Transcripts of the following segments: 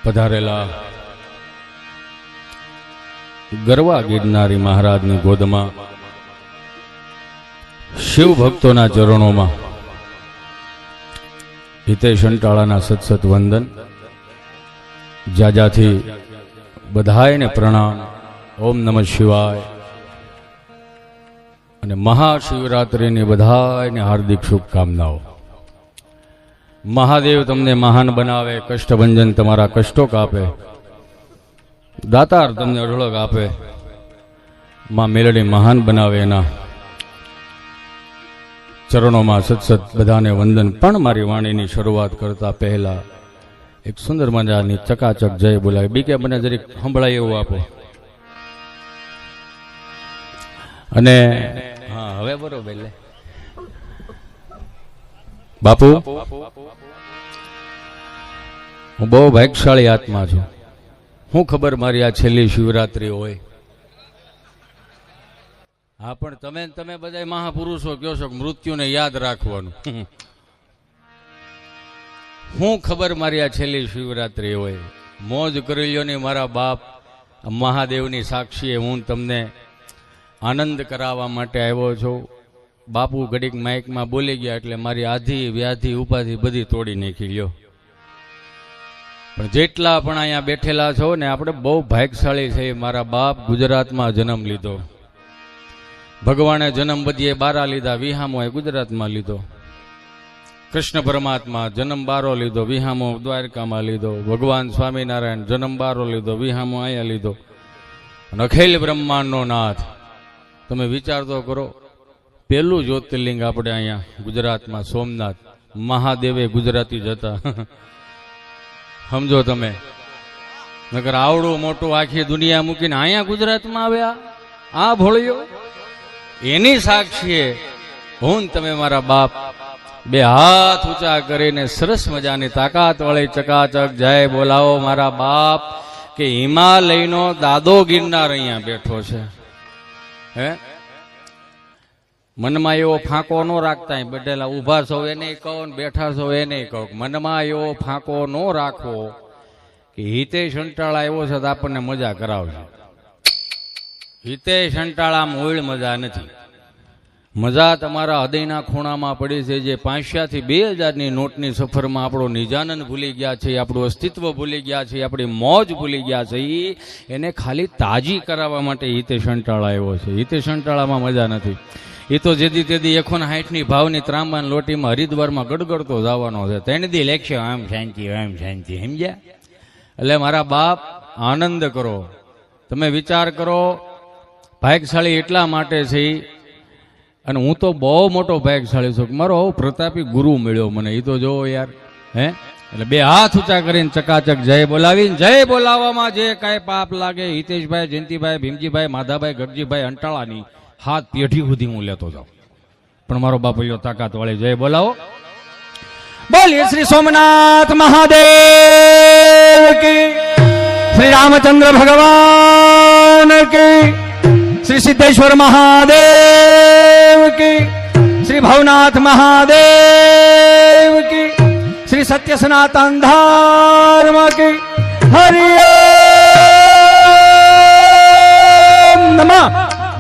પધારેલા ગરવા ગિરનારી મહારાજની ગોદમાં શિવ ભક્તોના ચરણોમાં હિતેશ અંટાળાના સતસત વંદન, જાજાથી બધાયને પ્રણામ. ઓમ નમઃ શિવાય. અને મહાશિવરાત્રિની બધાયને હાર્દિક શુભકામનાઓ. મહાદેવ તમને મહાન બનાવે, કષ્ટભંજન તમારા કષ્ટો કાપે, દાતાર તમને અઢળક આપે, માં મેલડી મહાન બનાવે. એના ચરણોમાં સતસત બધાને વંદન. પણ મારી વાણીની શરૂઆત કરતા પહેલા એક સુંદર મજાની ચકાચક જય બોલાવે. બીકે મને જરીક સંભળાય એવું આપો. અને હા, હવે બરોબર લે બાપુ. હું બહુ ભાગ્યશાળી આત્મા છું. હું ખબર મારી આ છેલ્લી શિવરાત્રી હોય. હા, પણ તમે બધા મહાપુરુષો કહો છો મૃત્યુને યાદ રાખવાનું. હું ખબર મારી આ છેલ્લી શિવરાત્રી હોય. મોજ કરી લ્યો ને મારા બાપ. મહાદેવની સાક્ષીએ હું તમને આનંદ કરાવવા માટે આવ્યો છું. બાપુ ઘડીક માઇકમાં બોલી ગયા એટલે મારી આધિ વ્યાધિ ઉપાધિ બધી તોડી નાખી લ્યો. પણ જેટલા પણ અહીંયા બેઠેલા છો ને, આપણે બહુ ભાગ્યશાળી છે. મારા બાપ ગુજરાતમાં જન્મ લીધો. ભગવાને જન્મ બધીએ બારા લીધા, વિહામો એ ગુજરાતમાં લીધો. કૃષ્ણ પરમાત્મા જન્મ બારો લીધો, વિહામો દ્વારકામાં લીધો. ભગવાન સ્વામિનારાયણ જન્મ બારો લીધો, વિહામો અહીંયા લીધો. અને અખિલ બ્રહ્માંડનો નાથ. તમે વિચાર તો કરો, પેલું જ્યોતિર્લિંગ આપણે અહીંયા ગુજરાતમાં સોમનાથ. મહાદેવે ગુજરાતી જ હતા. સમજો તમે, નકર આવડું મોટું આખી દુનિયા મૂકીને અહીંયા ગુજરાતમાં આવ્યા આ ભોળિયો. એની સાક્ષીએ હું તમે મારા બાપ બે હાથ ઊંચા કરીને સરસ મજાની તાકાત વાળી ચકાચક જય બોલાવો મારા બાપ. કે હિમાલયનો દાદો ગિરનાર અહીંયા બેઠો છે. હે, મનમાં એવો ફાંકો ન રાખતા. બેઠેલા ઉભા છો એને કહો, બેઠા છો એને કહો. મનમાં એવો ફાંકો ન રાખવો કે હિતેશ અંટાળા આવ્યો છે તો આપણને મજા કરાવશે. હિતેશ અંટાળા મૂળ મજા નથી. મજા તમારા હૃદયના ખૂણામાં પડી છે. જે 500 થી 2000ની નોટની સફરમાં આપણો નિજાનંદ ભૂલી ગયા છે, આપણું અસ્તિત્વ ભૂલી ગયા છે, આપણી મોજ ભૂલી ગયા છે. એને ખાલી તાજી કરાવવા માટે હિતેશ અંટાળા આવ્યો છે. હિતેશ અંટાળામાં મજા નથી. એ તો જેદી તેદી 160ની ભાવની ત્રાંબાની લોટીમાં હરિદ્વારમાં ગડગડતો જવાનો છે. 3 દી લેખશે આમ શાંતિ આમ શાંતિ. સમજ્યા? એટલે મારા બાપ આનંદ કરો. તમે વિચાર કરો, ભાગ્યશાળી એટલા માટે છે. અને હું તો બહુ મોટો ભાગ્યશાળી છું. મારો બહુ પ્રતાપી ગુરુ મળ્યો મને. એ તો જોવો યાર. હે, એટલે બે હાથ ઊંચા કરીને ચકાચક જય બોલાવીને, જય બોલાવવામાં જે કાંઈ પાપ લાગે, હિતેશભાઈ, જયંતિભાઈ, ભીમજીભાઈ, માધાભાઈ, ગઢજીભાઈ અંટાળાની હાથ પેઢી સુધી હું લેતો જાઉં. પણ મારો બાપલ્યો તાકાત વાળી જય બોલાવો. બોલીએ શ્રી સોમનાથ મહાદેવ કી, શ્રી રામચંદ્ર ભગવાન કી, શ્રી સિદ્ધેશ્વર મહાદેવ કી, શ્રી ભવનાથ મહાદેવ કી, શ્રી સત્ય સનાતન ધર્મ કી. હરિ ઓમ નમઃ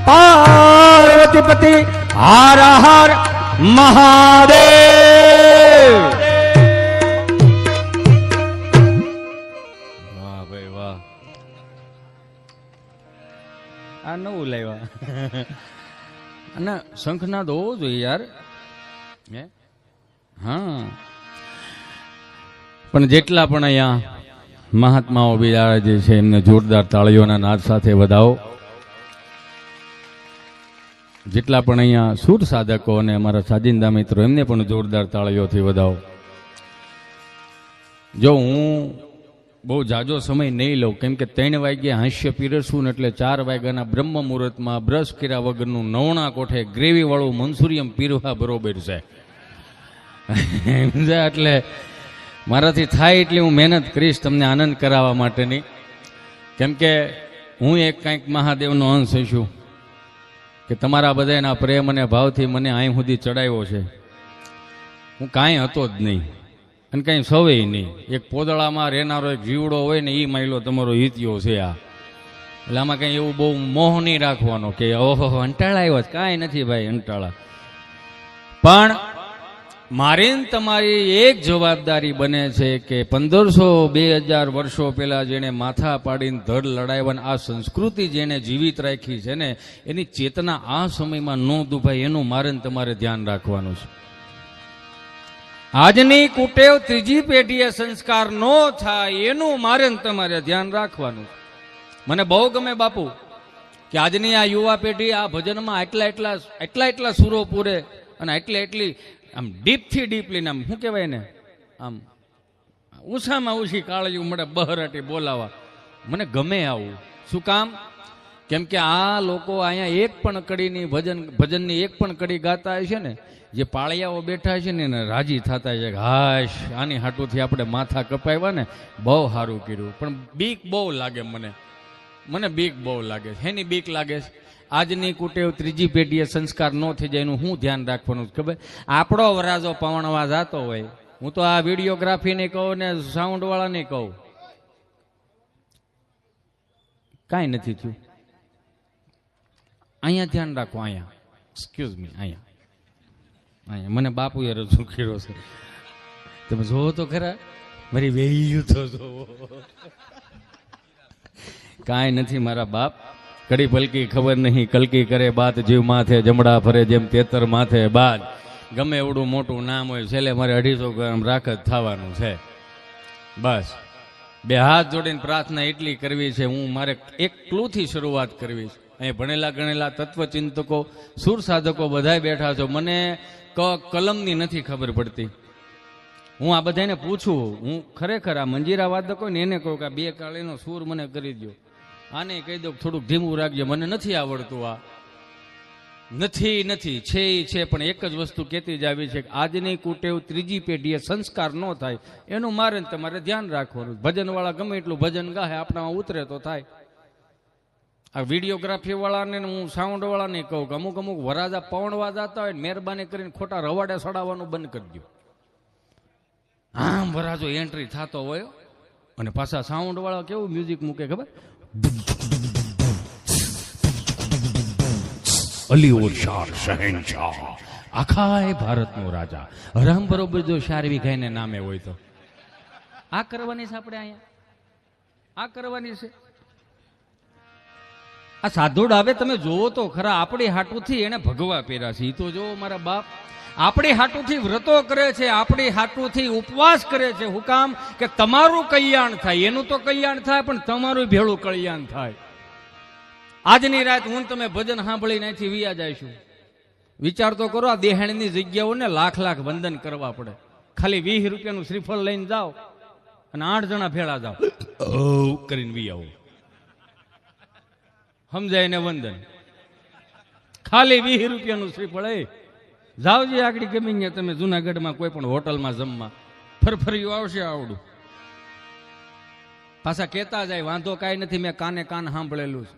પાર્વતીપતિ હર હર મહાદેવ. વાહ ભાઈ વાહ. આ નવું લાવ્યા. અને શંખનાદ હોવો જોઈએ યાર. હા, પણ જેટલા પણ અહીંયા મહાત્માઓ બિરાજે છે એમને જોરદાર તાળીઓના નાદ સાથે વધાવો. જેટલા પણ અહીંયા સુર સાધકો અને અમારા સાજિંદા મિત્રો એમને પણ જોરદાર તાળીઓથી વધાવો. જો હું બહુ જાજો સમય નહીં લઉં, કેમ કે 3 વાગ્યે હાસ્ય પીરસવું ને એટલે 4 વાગ્યાના બ્રહ્મ મુહૂર્તમાં બ્રશ કર્યા વગરનું નવણા કોઠે ગ્રેવી વાળું મનસુરિયમ પીરવા બરોબર છે. એટલે મારાથી થાય એટલી હું મહેનત કરીશ તમને આનંદ કરાવવા માટેની. કેમ કે હું એક કંઈક મહાદેવનો અંશ છું કે તમારા બધાના પ્રેમ અને ભાવથી મને અહીં સુધી ચડાવ્યો છે. હું કાંઈ હતો જ નહીં. અને કઈ સવે નહીં. એક પોદળામાં રહેનારો એક જીવડો હોય ને એ માયલો તમારો હિત્યો છે આ. એટલે આમાં કઈ એવું બહુ મોહ નહીં રાખવાનો કે ઓહો અંટાળા આવ્યો, કાંઈ નથી ભાઈ અંટાળા. પણ મારી તમારી એક જવાબદારી બને છે કે 1500-2000 વર્ષો પહેલા જેને માથા પાડીને ધડ લડાવવાની આ સંસ્કૃતિ જેને જીવિત રાખી છે ને, એની ચેતના આ સમયમાં ન દુભાય એનું મારે તમારે ધ્યાન રાખવાનું છે. આજની કુટેવ ત્રીજી પેઢીએ સંસ્કાર ન થાય એનું મારે તમારે ધ્યાન રાખવાનું. મને બહુ ગમે બાપુ કે આજની આ યુવા પેઢી આ ભજનમાં એટલા સુરો પૂરે અને એટલી આમ ડીપથી ડીપ લઈને આમ શું કહેવાય ને, આમ ઊંચામાં ઊંચી કાળજી મળે બહરાટી બોલાવા. મને ગમે આવું. શું કામ? કેમ કે આ લોકો અહીંયા એક પણ કડીની ભજનની એક પણ કડી ગાતા છે ને, જે પાળિયાઓ બેઠા છે ને એને રાજી થતા છે કે હાશ આની હાટુથી આપણે માથા કપાવ્યા ને, બહુ સારું કર્યું. પણ બીક બહુ લાગે મને બીક બહુ લાગે છે. એની બીક લાગે છે આજની કુટેવ ત્રીજી પેઢીએ સંસ્કાર ન થઈ જાય એનું શું ધ્યાન રાખવાનું ખબર? આપણો વરાજો પવણવા જતો હોય, હું તો આ વિડીયોગ્રાફી નહીં કહું ને સાઉન્ડ વાળા નહીં કહું, કાંઈ નથી થયું. અહીંયા ધ્યાન રાખો, અહીંયા એક્સક્યુઝ મી, અહીંયા મને બાપુએ રજૂ કર્યો છે, તમે જોવો તો ખરા, મારી વેયું તો જોવો. કાંઈ નથી મારા બાપ, કડી પલકી ખબર નહીં કલકી કરે બાત, જીવ માથે જમડા ફરે જેમ તેતર માથે બાદ. ગમે એવડું મોટું નામ હોય છેલ્લે મારે 250 ગ્રામ રાખ જ થવાનું છે. બસ બે હાથ જોડીને પ્રાર્થના એટલી કરવી છે, હું મારે એક ક્લુથી શરૂઆત કરવી છે. અહીં ભણેલા ગણેલા તત્વચિંતકો સુર સાધકો બધા બેઠા છો, મને કલમની નથી ખબર પડતી. હું આ બધાને પૂછું, હું ખરેખર આ મંજીરા વાદકો ને એને કહું કે 2 કાળીનો સૂર મને કરી દો, આને કહી દો થોડુંક ધીમું રાખજો, મને નથી આવડતું. આ નથી છે પણ એક જ વસ્તુ કહેતી જ આવી છે કે આજની કુટેવ ત્રીજી પેઢીએ સંસ્કાર ન થાય એનું મારે તમારે ધ્યાન રાખવાનું. ભજનવાળા ગમે એટલું ભજન ગાહે આપણામાં ઉતરે તો થાય. આ વિડીયોગ્રાફી વાળાને હું સાઉન્ડ વાળાને કહું કે અમુક વરાજા પવણવા જતા હોય મહેરબાની કરીને ખોટા રવાડે સડાવવાનું બંધ કરી દો. આમ વરાજો એન્ટ્રી થતો હોય અને પાછા સાઉન્ડ વાળા કેવું મ્યુઝિક મૂકે ખબર, અલી ઓર શાહ શહેનશાહ, આખા ભારતનો રાજા. હરામ બરોબર જો 4 વીઘાને નામે હોય તો આ કરવાની છે આપણે અહીંયા, આ કરવાની છે. આ સાધુડ આવે તમે જોવો તો ખરા, આપણી હાટુથી એને ભગવા પહેર્યા છે. એ તો જોવો મારા બાપ, આપણી હાટુથી વ્રતો કરે છે, આપણી હાટુથી ઉપવાસ કરે છે. હું કામ કે તમારું કલ્યાણ થાય, એનું તો કલ્યાણ થાય પણ તમારું ભેળું કલ્યાણ થાય. આજની રાત હું તમે ભજન સાંભળીને અહીંથી વિયા જઈશું. વિચાર તો કરો, આ દેહાણની જગ્યાઓને લાખ વંદન કરવા પડે. ખાલી 20 રૂપિયાનું શ્રીફળ લઈને જાઓ અને 8 જણા ભેળા જાઓ કરીને વી આવો, સમજાય ને વંદન. ખાલી 20 રૂપિયાનું શ્રીફળ. જાવજી આગળ ગમી તમે જુનાગઢમાં કોઈ પણ હોટલમાં જમવા, ફરફરિયું આવશે આવડું. પાછા કહેતા જાય વાંધો કાંઈ નથી, મેં કાને કાન સાંભળેલું છે.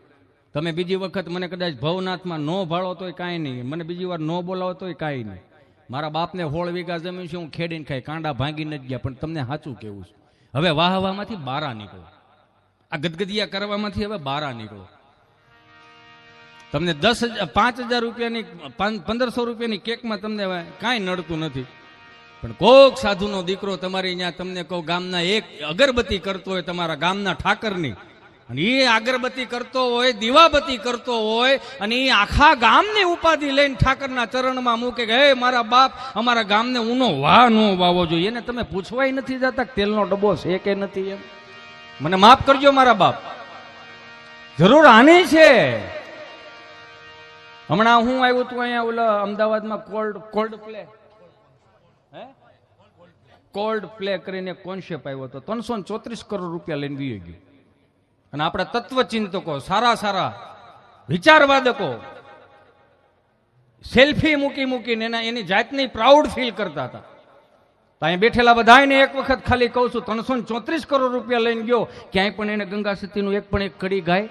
તમે બીજી વખત મને કદાચ ભવનાથમાં ન ભાળો તોય કાંઈ નહીં, મને બીજી વાર ન બોલાવો તોય કાંઈ નહીં. મારા બાપને 16 વીઘા જમીન છે, હું ખેડીને ખાઈ, કાંડા ભાંગીને જ ગયા. પણ તમને સાચું કેવું છે, હવે વાહવામાંથી બારા નીકળો, આ ગદગદિયા કરવામાંથી હવે બારા નીકળો. તમને 5,000 રૂપિયાની 1500 રૂપિયાની કેકમાં તમને કાંઈ નડતું નથી. પણ કોક સાધુનો દીકરો તમારી અહીંયા તમને કહું ગામના એક અગરબત્તી કરતો હોય, તમારા ગામના ઠાકરની, અને એ અગરબત્તી કરતો હોય, દીવાબત્તી કરતો હોય, અને એ આખા ગામની ઉપાધિ લઈને ઠાકરના ચરણમાં મૂકે કે હે મારા બાપ અમારા ગામને ઊનો વાહ નો વાવો જોઈએ. એને તમે પૂછવાય નથી જતા તેલનો ડબ્બો છે કે નથી એમ? મને માફ કરજો મારા બાપ, જરૂર આની છે. હમણાં હું આવ્યું તું અહીંયા ઓલા અમદાવાદમાં કોલ્ડ પ્લે કરીને કોન્સેપ્ટ આવ્યો હતો, 334 કરોડ રૂપિયા લઈને વી ગયું. અને આપણા તત્વચિંતકો, સારા વિચારવાદકો સેલ્ફી મૂકીને એની જાતની પ્રાઉડ ફીલ કરતા હતા. ત્યાં બેઠેલા બધાને એક વખત ખાલી કહું છું, 334 કરોડ રૂપિયા લઈને ગયો, ક્યાંય પણ એને ગંગા સતીનું એક કડી ગાય,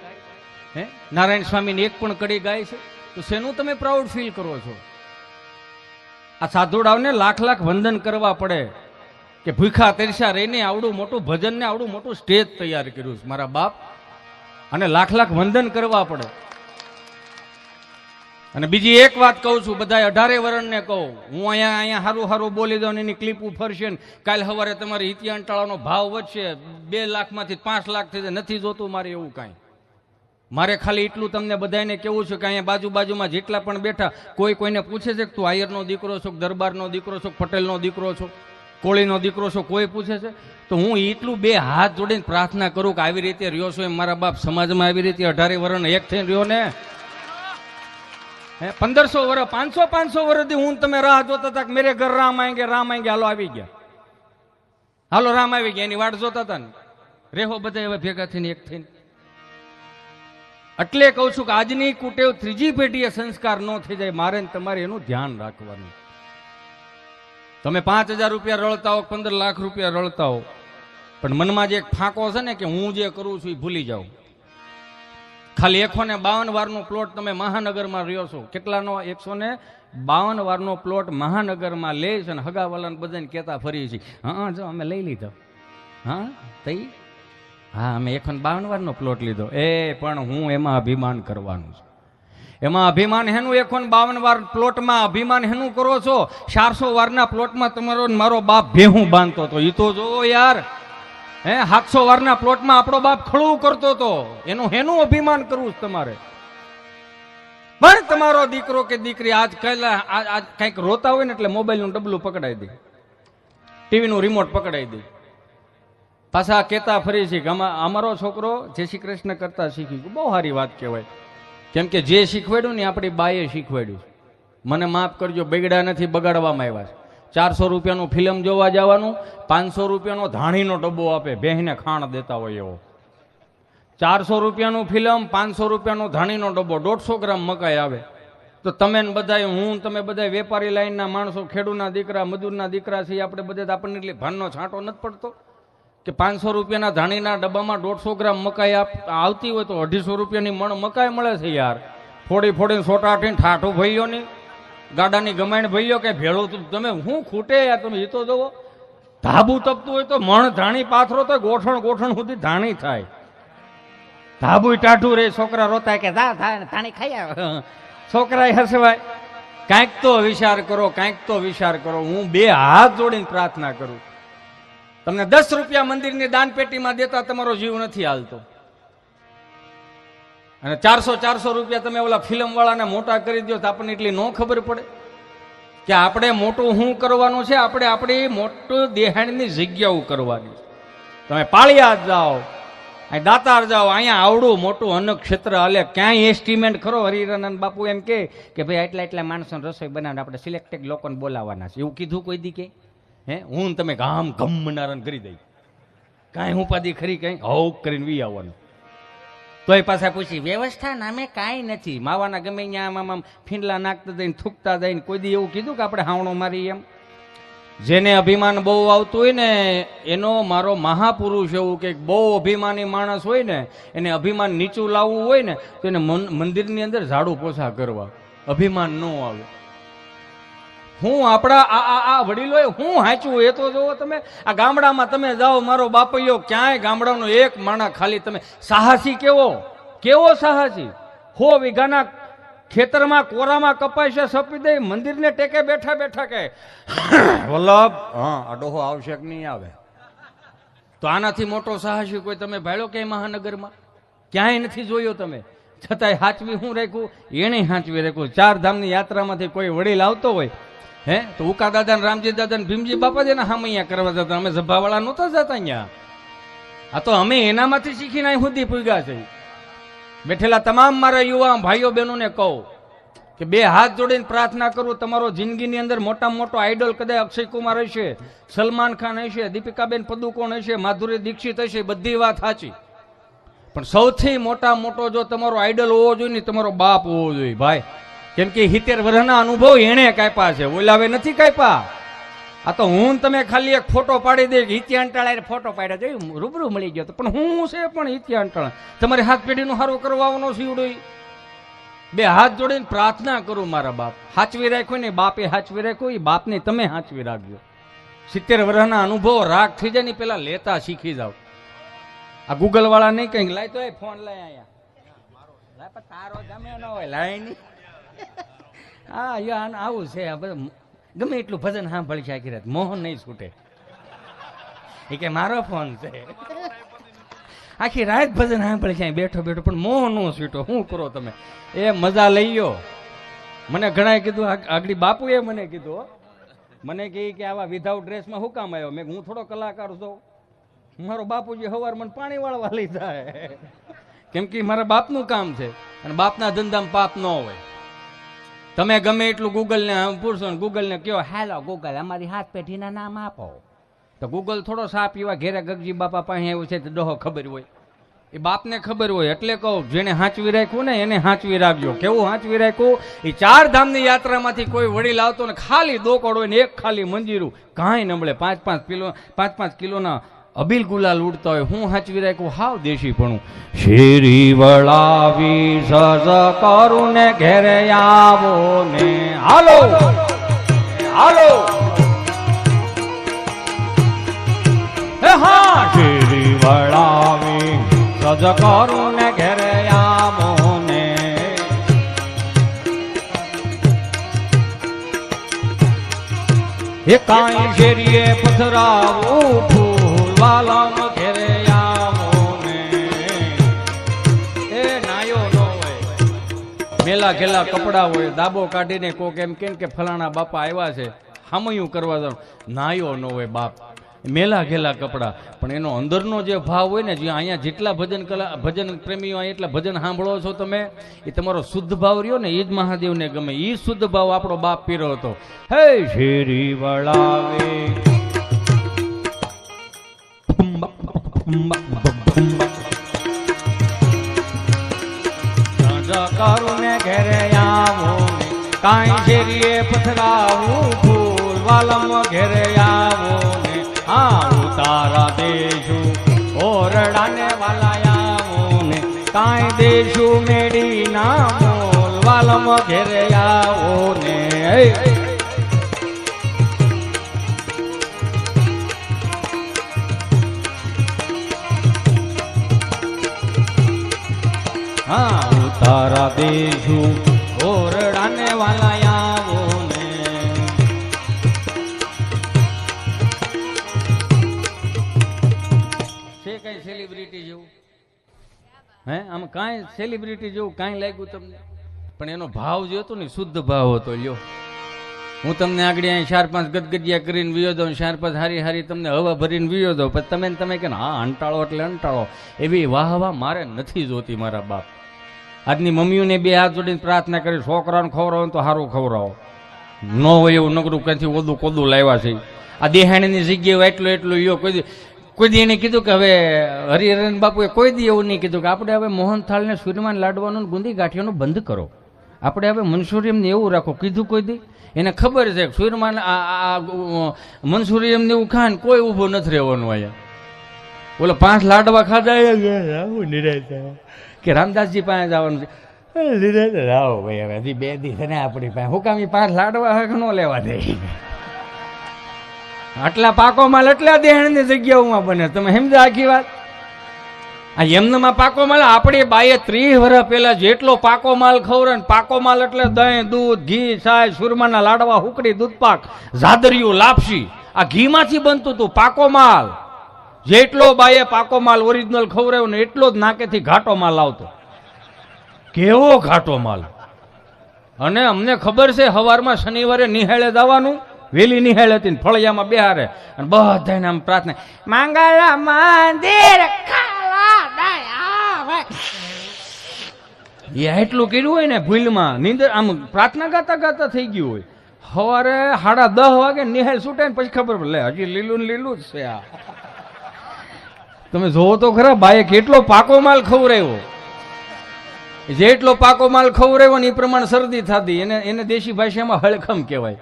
નારાયણ સ્વામીની એક પણ કડી ગાય છે, તો શેનું તમે પ્રાઉડ ફીલ કરો છો? આ સાધુડાઓને લાખ વંદન કરવા પડે. કે ભૂખા તરસ્યા રહીને આવડું મોટું ભજન ને આવડું મોટું સ્ટેજ તૈયાર કર્યું છે મારા બાપ, અને લાખ લાખ વંદન કરવા પડે. અને બીજી એક વાત કહું છું, બધા 18 વર્ષને કહું, હું અહીંયા હારું હારું બોલી દઉં, એની ક્લિપ ફરશે ને કાલ સવારે તમારી ઇતિહાસ અંટાળાનો ભાવ વધશે, 2 લાખમાંથી 5 લાખ થઈ જાય. નથી જોતું મારે એવું કાંઈ. મારે ખાલી એટલું તમને બધાને કેવું છે કે અહીંયા બાજુમાં જેટલા પણ બેઠા, કોઈ કોઈને પૂછે છે કે તું આયરનો દીકરો છો, દરબારનો દીકરો છો, પટેલનો દીકરો છો, કોળીનો દીકરો છો, કોઈ પૂછે છે? તો હું એટલું 2 હાથ જોડીને પ્રાર્થના કરું કે આવી રીતે રહ્યો છો એમ મારા બાપ સમાજમાં આવી રીતે 18 વર્ષને એક થઈને રહ્યો ને. 1500 વર્ષ 500 વર્ષથી હું તમે રાહ જોતા હતા કે મેરે ઘર રામ આएंगे, હાલો આવી ગયા, હાલો રામ આવી ગયા, એની વાટ જોતા હતા ને. રેહો બધા એવા ભેગા થઈને એક થઈને. એટલે કહું છું કે આજની કુટેવ ત્રીજી પેઢીએ સંસ્કાર ન થઈ જાય, મારે ને તમારે એનું ધ્યાન રાખવાનું. તમે 5000 રૂપિયા રળતા હો, 15 લાખ રૂપિયા રળતા હો, પણ મનમાં જે એક ફાંકો છે ને કે હું જે કરું છું એ ભૂલી જાઉં. ખાલી 152 વારનો પ્લોટ તમે મહાનગરમાં રહ્યો છો, કેટલાનો? 152 વારનો પ્લોટ મહાનગરમાં લે છે, અને હગાવાલાને બધાને કહેતા ફરી છે, હા જો અમે લઈ લીધો, હા તઈ, હા અમે 152 વારનો પ્લોટ લીધો. પણ હું એમાં અભિમાન કરવાનું છું. એમાં અભિમાન હેનું? 152 વાર પ્લોટમાં અભિમાન હેનું કરો છો? 400 વારના પ્લોટમાં તમારો મારો બાપ ભેહું બાંધતો હતો, એ તો જોવો યાર. 700 વારના પ્લોટમાં આપણો બાપ ખળું કરતો હતો, એનું હેનું અભિમાન કરવું છે તમારે? પણ તમારો દીકરો કે દીકરી આજ કંઈક રોતા હોય ને એટલે મોબાઈલનું ડબલું પકડાઈ દે, ટીવીનું રિમોટ પકડાઈ દે, પાછા કહેતા ફરી છે કે અમારો છોકરો જય શ્રી કૃષ્ણ કરતા શીખી ગયો. બહુ સારી વાત કહેવાય, કેમ કે જે શીખવાડ્યું ને આપણી બાએ શીખવાડ્યું. મને માફ કરજો, બગડ્યા નથી, બગાડવામાં આવ્યા છે. 400 રૂપિયાનું ફિલ્મ જોવા જવાનું, 500 રૂપિયાનો ધાણીનો ડબ્બો આપે, ભેંસને ખાણ દેતા હોય એવો. 400 રૂપિયાનું ફિલ્મ, 500 રૂપિયાનો ધાણીનો ડબ્બો, 150 ગ્રામ મકાઈ આવે. તો તમે બધા, હું તમે બધા વેપારી લાઈનના માણસો, ખેડૂતના દીકરા, મજૂરના દીકરા છીએ આપણે બધા, આપણને એટલે ભાનનો છાંટો નથી પડતો કે 500 રૂપિયાના ધાણીના ડબ્બામાં 150 ગ્રામ મકાઈ આવતી હોય તો 250 રૂપિયાની મણ મકાઈ મળે છે યાર. ફોડીને સોટાટીને ઠાઠું ભાઈઓની ગાડાની ગમાણ ભાઈઓ કે ભેળું તમે હું ખૂટે યાર. તમે એ તો જોવો, ધાબુ તપતું હોય તો મણ ધાણી પાથરો તો ગોઠણ સુધી ધાણી થાય, ધાબુ ટાઢું રે, છોકરા રોતા કે ધાણી ખાઈ આવે, છોકરા હસવાય. કાંઈક તો વિચાર કરો, કાંઈક તો વિચાર કરો. હું 2 હાથ જોડીને પ્રાર્થના કરું, તમને 10 રૂપિયા મંદિરની દાન પેટીમાં દેતા તમારો જીવ નથી હાલતો, અને 400 રૂપિયા તમે ઓલા ફિલ્મ વાળાને મોટા કરી દો તો આપણને એટલી ન ખબર પડે કે આપણે મોટું શું કરવાનું છે. આપણે આપણી મોટું દેહાણની જગ્યાઓ કરવાની. તમે પાળિયાદ જાઓ, દાતાર જાઓ, અહીંયા આવડું મોટું અન્ન ક્ષેત્ર હાલે, ક્યાંય એસ્ટિમેટ ખરો? હરિરાનંદ બાપુ એમ કે ભાઈ એટલા માણસોને રસોઈ બનાવીને આપણે સિલેક્ટેડ લોકોને બોલાવવાના છે, એવું કીધું કોઈ દી કે? હું તમે ગામ ગમનારાને કરી દઈ, કાંઈ ઉપાધિ ખરી? કઈ હવ કરીને વી આવવાનું. તો એ પાછા પૂછી, વ્યવસ્થા નામે કાંઈ નથી, માવાના ગમે ત્યાં આમ ફીંડલા નાખતા જઈને થૂકતા જઈને. કોઈ દી એવું કીધું કે આપણે હાવણો મારી એમ? જેને અભિમાન બહુ આવતું હોય ને એનો મારો મહાપુરુષ એવું કે બહુ અભિમાની માણસ હોય ને, એને અભિમાન નીચું લાવવું હોય ને તો એને મંદિરની અંદર ઝાડુ પોછા કરવા, અભિમાન ન આવે. હું આપણા આ વડીલોએ હું હાંચ્યું એ તો જોવો તમે. આ ગામડામાં તમે જાઓ, મારો બાપૈયો ક્યાંય ગામડાનો એક માણા ખાલી તમે સાહસી કેવો સાહસી 100 વીઘાના ખેતરમાં કોરામાં કપાય છે, સપી દે, મંદિરને ટેકે બેઠા કે વલ્લભ આ ડોહો આવશે કે નહીં આવે? તો આનાથી મોટો સાહસી કોઈ તમે ભાળ્યો કે મહાનગરમાં? ક્યાંય નથી જોયો તમે. છતાંય હાચવી શું રાખ્યું? એને હાચવી રાખ્યું. 4 ધામની યાત્રામાંથી કોઈ વડીલ આવતો હોય તો ઉકા દાદા, રામજી દાદા, ભીમજી બાપા જ એના હામૈયા કરવા જતા. અમે સભાવાળા નહોતા જતા અહીંયા. આ તો અમે એનામાંથી શીખીને અહીં સુધી પૂગ્યા છે. બેઠેલા તમામ મારા યુવા ભાઈઓ બહેનોને કહું કે 2 હાથ જોડીને પ્રાર્થના કરું, તમારો જિંદગીની અંદર મોટામાં મોટો આઈડલ કદાચ અક્ષય કુમાર હશે, સલમાન ખાન હશે, દીપિકાબેન પદુકોણ હશે, માધુરી દીક્ષિત હશે, બધી વાત સાચી. પણ સૌથી મોટો જો તમારો આઈડલ હોવો જોઈએ ને, તમારો બાપ હોવો જોઈએ ભાઈ. કેમ કે 70 વર્ષના અનુભવ એને કાપ્યા છે, ઓલાવે નથી કાપ્યા. આ તો હું તમે ખાલી એક ફોટો પાડી દે, ઇતિહાસ અંટાળા ફોટો પાડ્યા જોયું, રૂબરૂ મળી ગયો. પણ હું છે પણ ઇતિહાસ અંટાળા તમારી હાથ પેઢીનું સારું કરવાનો સીવડો. 2 હાથ જોડીને પ્રાર્થના કરું, મારા બાપ હાચવી રાખ્યો ને, બાપે હાચવી રાખ્યો, એ બાપને તમે હાચવી રાખજો. 70 વર્ષના અનુભવ રાગ થઈ જાય ને પેલા લેતા શીખી જાવ. આ ગૂગલ વાળા નહીં કઈ લાય તો ફોન લાય અહીંયા તારો ગમે ન હોય લાય નહીં. હા આવું છે ગમે એટલું ભજન સાંભળી છે આખી રાત મોહન નહીં છૂટે. એ કે મારો ફોન છે આખી રાત ભજન સાંભળી છે બેઠો બેઠો પણ મોહ નો છૂટો. શું કરો તમે? એ મજા લઈ લો. મને ઘણા કીધું આગળ બાપુએ મને કીધું મને કહે કે આવા વિધાઉટ ડ્રેસમાં શું કામ આવ્યો? મેં હું થોડો કલાકાર છું. મારો બાપુજી સવાર મને પાણી વાળવા લઈ જાય કેમ કે મારા બાપનું કામ છે અને બાપના ધંધામાં પાપ ન હોય. તમે ગમે એટલું ગૂગલને પૂછશો ને ગૂગલને કહો હેલો ગૂગલ અમારી હાથ પેઢીના નામ આપો તો ગૂગલ થોડો સા પીવા ઘેરે ગગજી બાપા પાસે આવ્યું છે તો ડોહો ખબર હોય. એ બાપને ખબર હોય એટલે કહું જેને હાંચવી રાખ્યું ને એને હાંચવી રાખજો. કેવું હાંચવી રાખ્યું? એ 4 ધામની યાત્રામાંથી કોઈ વડીલ આવતો ને ખાલી દોકડ હોય ને એક ખાલી મંજીરું કાંઈ નબળે 5-5 કિલોના અબીલ ગુલાલ ઉડતા હોય. હું હાંચવી રાખ્યું હાવ દેશી ભણું. શેરી વળાવી સજ કરું ને ઘેરે આવો ને હાલો હાલો હા શેરી વળાવી સજ કરું ને ઘેરે આવો ને એ કાંઈ શેરીએ પથરાવું ફૂલ વાલમ ઘેરે આવો ને. એ નાયો ન હોય મેલા ઘેલા કપડા હોય દાબો કાઢીને કોક એમ કે ફલાણા બાપા આવ્યા છે હામયું કરવા દો. નાયો ન હોય બાપ મેલા ઘેલા કપડા પણ એનો અંદરનો જે ભાવ હોય ને જે અહીંયા જેટલા ભજન પ્રેમીઓ એટલા ભજન સાંભળો છો તમે એ તમારો શુદ્ધ ભાવ રહ્યો ને એ જ મહાદેવને ગમે. એ શુદ્ધ ભાવ આપણો બાપ પીરો હતો. હે શેરી વળાવે કરું ને ઘેરે આવો કાંઈ શેરીએ પથરાવું ફૂલ વાલમ ઘેરે આવો ને હા ઉતારા દેશું ઓરડાને વાલાયાઓ ને કાંઈ દેશું મેડી ના મોલ વાલમ ઘેરે આવો ને. હા ઉતારા દેશું ઓરડાને વાલાયાઓ ને. છે કઈ સેલિબ્રિટી જેવું? હે આમ કાંઈ સેલિબ્રિટી જેવું કાંઈ લાગ્યું તમને? પણ એનો ભાવ જે હતો ને શુદ્ધ ભાવ હતો. લ્યો હું તમને આગળ અહીં 4-5 ગદગદિયા કરીને વિયો દઉં 4-5 હારી તમને હવા ભરીને વિયો દઉં પછી તમે કે હા અંટાળો એટલે અંટાળો એવી વાહ મારે નથી જોતી. મારા બાપ આજની મમ્મીઓને 2 હાથ જોડીને પ્રાર્થના કરી છોકરાને ખવડાવો તો સારું ખવડાવો. ન હોય એવું નગરું ક્યાંથી ઓદું કોદું લાવ્યા છે. આ દેહાણીની જગ્યાએ એટલું યો કોઈ દી એને કીધું કે હવે હરિહરન બાપુએ કોઈ દી એવું નહીં કીધું કે આપણે હવે મોહનથાળને સૂર્યમાન લાડવાનું ગુંદી ગાંઠિયાનું બંધ કરો. આપણે હવે મનસુરિયમને એવું રાખો. કીધું કોઈ દી? એને ખબર છે સૂર્યમાન મનસુરિયમને એવું ખાન કોઈ ઊભો નથી રહેવાનું. અહીંયા બોલો 5 લાડવા ખાધા કે રામદાસજી પાસે જવાનું છે. આવો ભાઈ હવે હજી 2 દી છે ને આપણી પાસે હું કામ 5 લાડવા હક ન લેવા દે. આટલા પાકો માલ એટલા દેહણની જગ્યાઓમાં બને. તમે સમજો આખી વાત? આ એમનામાં પાકો માલ આપણી બાઈએ 30 વર્ષ પહેલા જેટલો પાકો માલ ખવરે ને પાકો માલ એટલે દહીં દૂધ ઘી છાય સુરમાના લાડવા હુકડી દૂધપાક ઝાદરિયું લાપસી આ ઘીમાંથી બનતું હતું પાકો માલ. જેટલો બાઈએ પાકો માલ ઓરિજિનલ ખવરાયો ને એટલો જ નાકેથી ઘાટો માલ આવતો. કેવો ઘાટો માલ! અને અમને ખબર છે સવારમાં શનિવારે નિહાળે જવાનું વેલી નિહાળ હતી ને ફળિયામાં બેહારે અને બધાને આમ પ્રાર્થના માંગલા મંદિર એટલું કર્યું હોય ને ભૂલમાં નીંદર આમ પ્રાર્થના ગાતા ગાતા થઈ ગયું હોય. સવારે 10:30 વાગે નિહાળ છૂટે ને પછી ખબર પડે હજી લીલું ને લીલું જ છે. આ તમે જોવો તો ખરા બાએ કેટલો પાકો માલ ખવરાયો. જેટલો પાકો માલ ખવરાયો ને એ પ્રમાણે શરદી થતી. એને દેશી ભાષામાં હળખમ કહેવાય.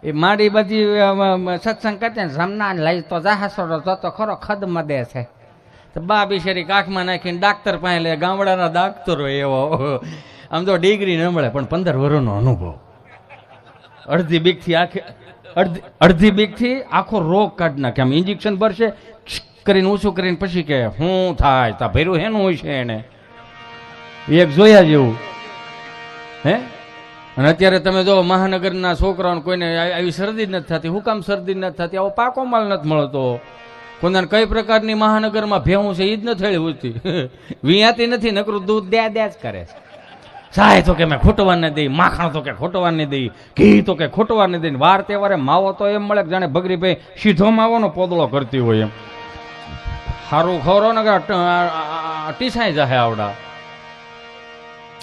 એ મારી બધી સત્સંગ કરતા જમના લઈ તો જાહાસોડો જતો ખરો ખદમાં દે છે તો બા બિચારી કાખમાં નાખીને ડાક્ટર પાસે લે. ગામડાના ડાક્ટરો એવો આમ તો ડિગ્રી ન મળે પણ 15 વર્ષનો અનુભવ. અડધી બીકથી અડધી બીકથી આખો રોગ કાઢી નાખે. આમ ઇન્જેક્શન ભરશે કરીને ઊંચું કરીને પછી કે શું થાય તા ભર્યું હેનું હોય છે એને એક જોયા જેવું હે. અને અત્યારે તમે જો મહાનગરના છોકરાઓને કોઈને આવી શરદી જ નથી થતી. હું કામ શરદી નથી થતી? આવો પાકો માલ નથી મળતો. કોઈને કઈ પ્રકારની મહાનગરમાં ભેવું છે એ જ નથી થયેલી ઉઠતી. વિયાતી નથી, નકરું દૂધ દે જ કરે છે. સાય તો કે મેં ખોટવા નહીં દઈ, માખણ તો કે ખોટવા નહીં દઈ, ઘી તો કે ખોટવા નહીં દઈ. વાર તહેવારે માવો તો એમ મળે જાણે બગરી ભાઈ સીધો માવાનો પોદળો કરતી હોય એમ. સારું ખવરો ને ટીસાઈ જાય આવડા.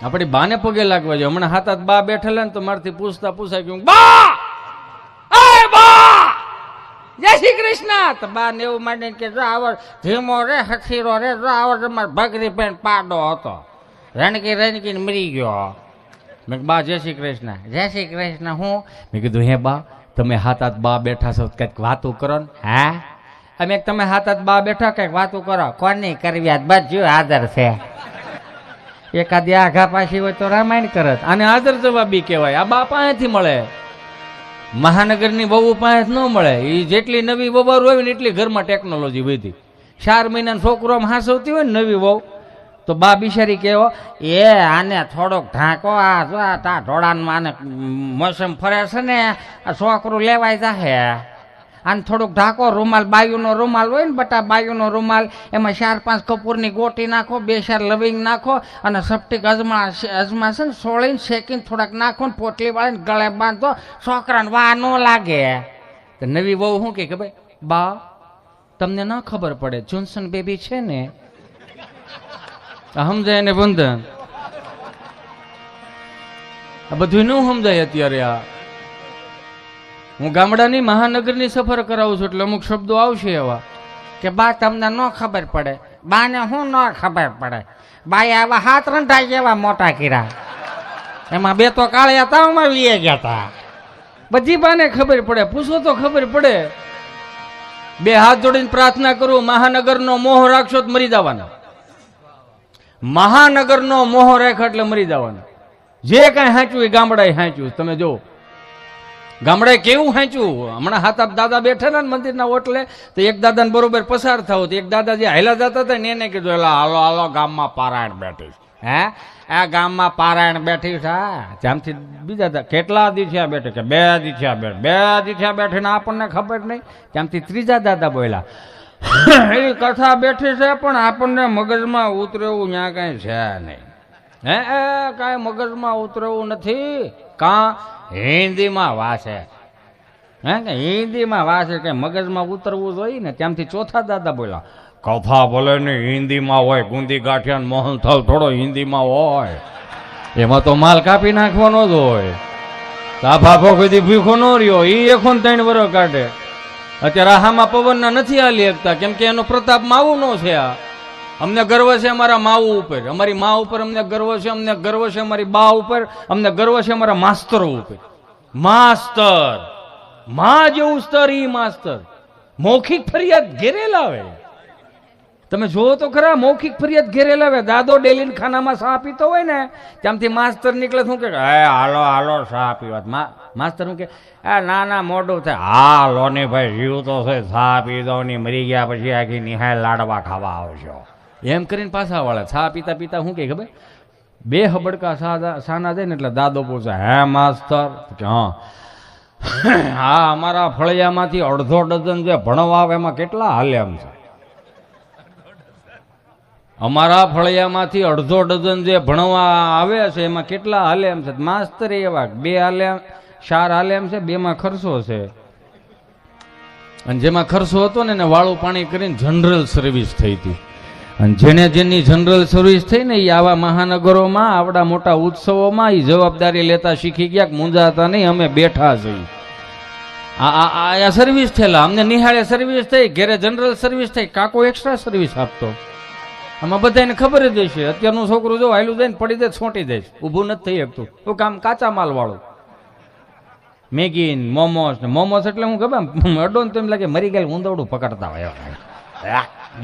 આપણી બાને પગે લાગવા જોઈએ. હમણાં હાથ બા બેઠેલા ને તો મારથી પૂછાય ગયું, બા જય શ્રી કૃષ્ણ. તો બા ને એવું માંડીને કે જો આવડ ધીમો રે હઠીરો રે જો આવડ મારે ભગરી પેન પાડો હતો, રણકી રણકીને મરી ગયો. મેં બા જય શ્રી કૃષ્ણ. જય શ્રી કૃષ્ણ. હું મેં કીધું હે બા તમે હાથ બા બેઠા છો કંઈક વાતું કરો ને. હા અમે તમે હાથ બા બેઠા કંઈક વાતું કરો. કોની કરવી આજ બધું આદર છે. એકાદી આઘા પાછી હોય તો રામાયણ કરત. આને આદર જવાબી કહેવાય. આ બા પાસેથી મળે, મહાનગરની વહુ પાસે ન મળે. એ જેટલી નવી વવારું હોય ને એટલી ઘરમાં ટેકનોલોજી વધી. 4 મહિનાનો છોકરો આમ હાંસવતી હોય ને નવી વહુ તો બા બિચારી કહેવો એ આને થોડોક ઢાંકો, આ જો તા ઢોળાનમાં આને મોસમ ફરે છે ને આ છોકરું લેવાય જાહે, આને થોડુંક ઢાંકો. રૂમાલ બાયુનો રૂમાલ હોય ને બટા બાયુનો રૂમાલ, એમાં 4-5 કપૂરની ગોટી નાખો, 2-4 લવિંગ નાખો અને સપટીક અજમા છે ને સોળીને શેકીને થોડાક નાખો ને પોટલી વાળીને ગળે બાંધો, છોકરાને વા ન લાગે. તો નવી વહુ શું કે ભાઈ બા તમને ના ખબર પડે જોન્સન બેબી છે ને સમજાય ને બંધન. આ બધું ન સમજાય અત્યારે. આ હું ગામડાની મહાનગરની સફર કરાવું છું એટલે અમુક શબ્દો આવશે એવા કે બા તમને ન ખબર પડે. બાને શું ન ખબર પડે? બાએ આવા હાથ રંધાઈ જેવા મોટા કીરા, એમાં 2 તો કાળિયા તાવમાં વીએ ગયા હતા. બધી બાને ખબર પડે, પૂછો તો ખબર પડે. 2 હાથ જોડીને પ્રાર્થના કરું, મહાનગરનો મોહ રાખશો તો મરી જવાના. મહાનગરનો મોહ રાખ એટલે મરી જવાના. જે કાંઈ હાંચ્યું એ ગામડાએ હાંચ્યું. તમે જો ગામડાએ કેવું હાંચ્યું. હમણાં હાથ દાદા બેઠેલા ને મંદિરના ઓટલે તો એક દાદાને બરોબર પસાર થાવ તો એક દાદા જે હાયલા જતા હતા ને એને કીધું એલા હાલો હાલો ગામમાં પારાયણ બેઠી છે. હે આ ગામમાં પારાયણ બેઠી છે. ત્યાંથી બીજા કેટલા દીઠિયા બેઠે કે 2 દીઠિયા બેઠે, 2 દીઠિયા બેઠે ને આપણને ખબર નહીં. ત્યાંથી ત્રીજા દાદા બોલ્યા એ કથા બેઠી છે પણ આપણને મગજમાં ઉતરેવું ત્યાં કાંઈ છે નહીં. હે કાંઈ મગજમાં ઉતરેવું નથી. કાં હિન્દીમાં વાસે, હે કે હિન્દીમાં વાસે કે મગજમાં ઉતરવું જોઈએ ને. ત્યાંથી ચોથા દાદા બોલ્યા કથા ભલે ને હિન્દીમાં હોય, ગુંદી ગાંઠિયા મોહન થાલ થોડો હિન્દીમાં હોય, એમાં તો માલ કાપી નાખવાનો જ હોય. તાફાફો કોઈ ભૂખો ન રહ્યો એ 1 3 વર્ષ કાઢે. અત્યારે આહામાં પવનના નથી હાલી શકતા કેમ કે એનો પ્રતાપ માવું નો છે. આ અમને ગર્વ છે અમારા માવું ઉપર, અમારી મા ઉપર અમને ગર્વ છે, અમને ગર્વ છે અમારી બા ઉપર, અમને ગર્વ છે અમારા માસ્તરો ઉપર. માસ્તર માં જેવું સ્તર ઈ માસ્તર. મૌખિક ફરિયાદ ઘેરે લાવે. તમે જોવો તો ખરા, મૌખિક ફરિયાદ ઘેરે લાવે. દાદો ડેલીન ખાનામાં ચા પીતો હોય ને ત્યાંથી માસ્તર નીકળે શું કે હાલો હાલો ચા પીવા. માસ્તર શું કે ના ના મોઢું થાય. હાલો ને ભાઈ જીવ તો છે, ચા પી દો ની મરી ગયા પછી આખી નિહાય લાડવા ખાવા આવશો એમ કરીને પાછા વાળા. ચા પીતા પીતા શું કે ખબર 2 હબડકા સાના જાય ને એટલે દાદો પૂછે હે માસ્તર કે હા અમારા ફળિયામાંથી 1/2 ડઝન જે ભણવા આવે એમાં કેટલા હાલે એમ છે. અમારા ફળિયામાંથી 1/2 ડઝન જે ભણવા આવે છે એમાં કેટલા હાલે એમ છે. માસ્તર એવા 2 હાલે 4 હાલે એમ છે, 2માં ખર્ચો છે. અને જેમાં ખર્ચો હતો ને એને વાળું પાણી કરીને જનરલ સર્વિસ થઈ હતી. અને જેની જનરલ સર્વિસ થઈ ને એ આવા મહાનગરોમાં આવડા મોટા ઉત્સવોમાં એ જવાબદારી લેતા શીખી ગયા કે મૂંઝાતા નહીં અમે બેઠા છીએ. આ સર્વિસ થયેલા અમને નિહાળે સર્વિસ થઈ, ઘેરે જનરલ સર્વિસ થઈ, કાકો એક્સ્ટ્રા સર્વિસ આપતો. આમાં બધાને ખબર જ હશે. અત્યારનું છોકરું જો હાયલું જાય ને પડી જાય છોટી જાય, ઊભું નથી થઈ શકતું. તો કામ કાચા માલ વાળું મેગી મોમોસ ને મોમોસ એટલે હું ખબર અડો ને તો એમ લાગે મરી ગયેલું ઊંધવડું પકડતા હોય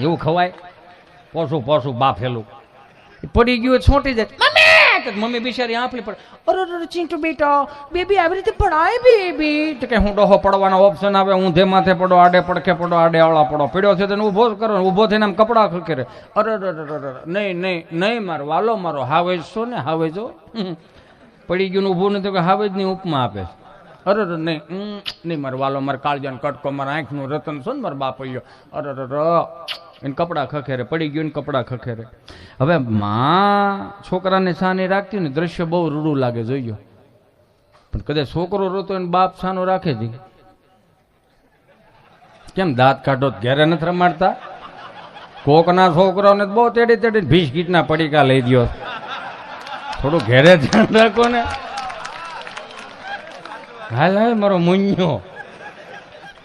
એવું ખવાય. પોસું બાફેલું પડી ગયું છોટી જાય. કે મમ્મી બિચારી આંફલી પડે. અરે ચિંટુ બેટા બેબી આવી રીતે પડાય બેબી. તો કે હું ડોહો પડવાનો ઓપ્શન આવે, ઊંધે માથે પડો, આડે પડખે પડો, આડે આવળા પડો, પડ્યો છે તેને ઊભો કરો, ઊભો થઈને આમ કપડા ખખેરે. અરે નહીં નહીં નહીં મારો વાલો મારો હાવેજ છો ને હાવેજો પડી ગયું ઊભું નથી કે હાવેજ ની ઉપમા આપે. અરે નહીં નહીં મારો વાલો મારે કાળજાનો કટકો મારા આંખનું રતન છો ને મારો બાપ ગયો. અરે એને કપડા ખખેરે, પડી ગયું ને કપડા ખખેરે. હવે માં છોકરાને સાની રાખતી ને દ્રશ્ય બહુ રૂડું લાગે જોઈયો, પણ કદાચ છોકરો રોતો એને બાપ સાનો રાખે છે. કેમ દાંત કાઢો ઘેરે નથી રમાડતા? કોકના છોકરાઓને બહુ તેડી તેડી ભીસ્કીટના પડીકા લઈ દો. થોડું ઘેરે ધ્યાન રાખો ને. હાલ હાલ મારો મુન્યો,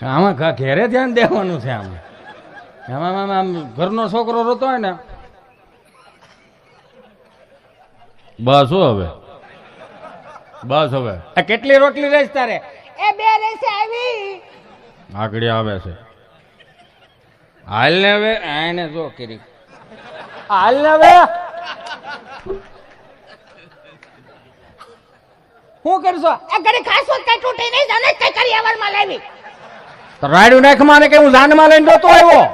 આમાં ઘેરે ધ્યાન દેવાનું છે. આમાં આમ ઘરનો છોકરો રોતો હોય ને બસ હવે બસ હવે કેટલી રોટલી રહીશ તારે? એ બે રહેશે આવી આગળ આવે છે. હાલ ને હવે આને જો કરી હાલ ને હવે શું કરશો? એ ઘડી ખાસ વખત કઈ તૂટી નહીં જાને કઈ કરી આવરમાં લાવી તો રાડ્યું નાખ માને કે હું જાનમાં લઈને જોતો આવ્યો.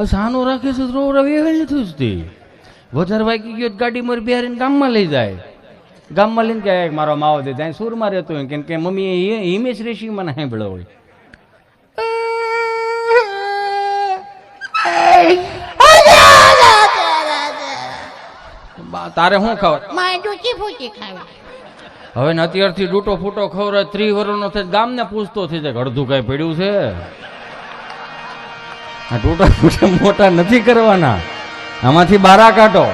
સાનું રાખે છે તો રવિ નથી વધારે વાગી ગયો ગાડી મારી બિહારીને ગામમાં લઈ જાય. ગામમાં લઈને કે મારો માવો દે જાય સુરમાં રહેતો હોય કેમ કે મમ્મી હિમેશ રેશી મને સાંભળ્યો હોય. તારે શું ખાવ? હવે ને અત્યારથી ડૂટો ફૂટો ખવડાય 30 વર્ષનો થાય ગામને પૂછતો થઈ જાય અડધું કઈ પડ્યું છે. આ ડૂટા ફૂટા મોટા નથી કરવાના, આમાંથી બારા કાઢો.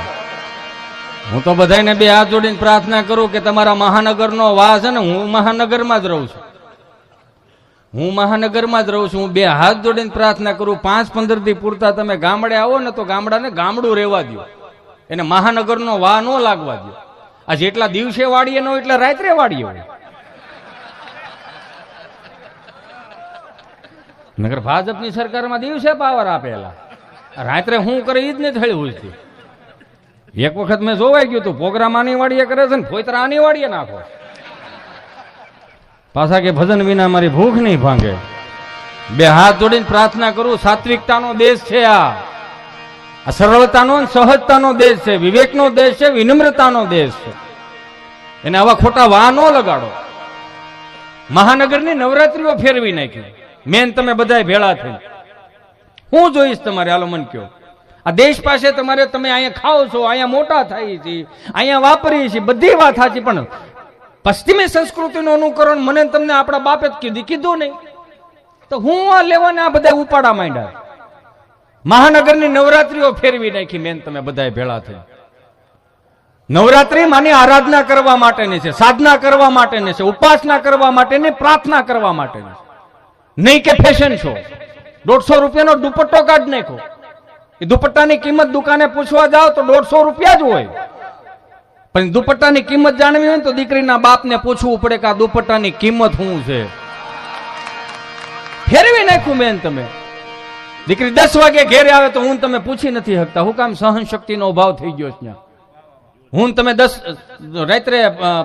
હું તો બધાને બે હાથ જોડીને પ્રાર્થના કરું કે તમારા મહાનગરનો વાસ છે ને, હું મહાનગરમાં જ રહું છું, હું મહાનગરમાં જ રહું છું. હું બે હાથ જોડીને પ્રાર્થના કરું 5-15 દી પૂરતા તમે ગામડે આવો ને તો ગામડાને ગામડું રહેવા દો, એને મહાનગરનો વા ન લાગવા દો. આ જેટલા દિવસે વાડીએ નો એટલા રાત્રે વાડીએ હોય. નગર ભાજપની સરકારમાં દિવસે પાવર આપેલા, રાત્રે હું કરે એ જ નહીં થયું હોય. એક વખત મેં જોવાઈ ગયું તું પ્રોગ્રામ આની વાડીએ કરે છે ને ફોતરા આની વાડીએ નાખો. પાછા કે ભજન વિના મારી ભૂખ નહીં ભાંગે. બે હાથ જોડીને પ્રાર્થના કરું, સાત્વિકતાનો દેશ છે આ સરળતાનો સહજતાનો દેશ છે, વિવેકનો દેશ છે, વિનમ્રતાનો દેશ છે. એને આવા ખોટા વાહ ન લગાડો. મહાનગરની નવરાત્રીઓ ફેરવી નાખી મેન તમે બધા ભેળા થઈ. હું જોઈશ તમારે? હાલો મન કયો. આ દેશ પાસે તમારે તમે અહીંયા ખાઓ છો, અહીંયા મોટા થાય છે, અહીંયા વાપરીએ છીએ, બધી વાત સાચી, પણ પશ્ચિમી સંસ્કૃતિનું અનુકરણ મને તમને આપણા બાપે કીધું નહીં તો હું આ લેવાને આ બધા ઉપાડા માંડ્યા. મહાનગરની નવરાત્રીઓ ફેરવી નાખી મેન તમે બધા ભેળા થઈ. નવરાત્રી માની આરાધના કરવા માટેની છે, સાધના કરવા માટેની છે, ઉપાસના કરવા માટેની, પ્રાર્થના કરવા માટેની, નહીં કે ફેશન શો. 150 રૂપિયાનો દુપટ્ટો કાઢ નાખો. એ દુપટ્ટાની કિંમત દુકાને પૂછવા જાઓ તો 150 રૂપિયા જ હોય, પણ દુપટ્ટાની કિંમત જાણવી હોય તો દીકરીના બાપને પૂછવું પડે કે આ દુપટ્ટાની કિંમત શું છે. ફેરવી નાખ્યું મેન તમે. દીકરી 10 વાગે ઘેરે આવે તો હું તમે પૂછી નથી શકતા. હું કામ? સહન શક્તિનો અભાવ થઈ ગયો છે. હું તમે 10 રાત્રે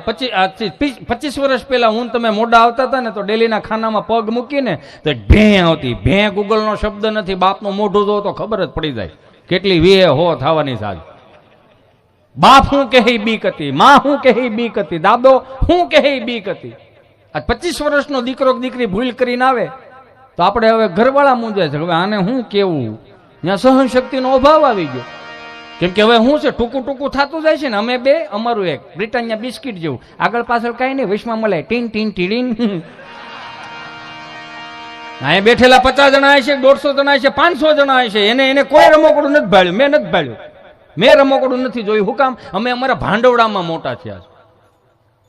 25 વર્ષ પહેલા હું તમે મોડા આવતા હતા ને તો ડેલીના ખાનામાં પગ મૂકીને તો ભે આવતી. ભે ગૂગલનો શબ્દ નથી, બાપનું મોઢું જો તો ખબર જ પડી જાય કેટલી વીએ હો થવાની સાજ. બાપ હું કહે બીક હતી, માં હું કહે બીક હતી, દાદો હું કહે બીક હતી. આ 25 વર્ષનો દીકરો દીકરી ભૂલ કરીને આવે તો આપણે હવે ઘરવાળા મૂંઝાય છે. હવે આને હું કેવું? ત્યાં સહન શક્તિનો અભાવ આવી ગયો. કેમ કે હવે શું છે, ટૂંકું ટૂંકું થતું જાય છે ને. અમે બે અમારું એક બ્રિટાનિયા બિસ્કિટ જેવું, આગળ પાછળ કઈ નહીં, વૈશમાં મળે ટીન ટીન ટીડીન. અહીંયા બેઠેલા 50 જણા હશે, 150 જણા હશે, 500 જણા હશે, એને કોઈ રમકડું નથી ભાળ્યું, મેં નથી ભાળ્યું, મેં રમકડું નથી જોયું. હું કામ? અમે અમારા ભાંડવડામાં મોટા થયા છે,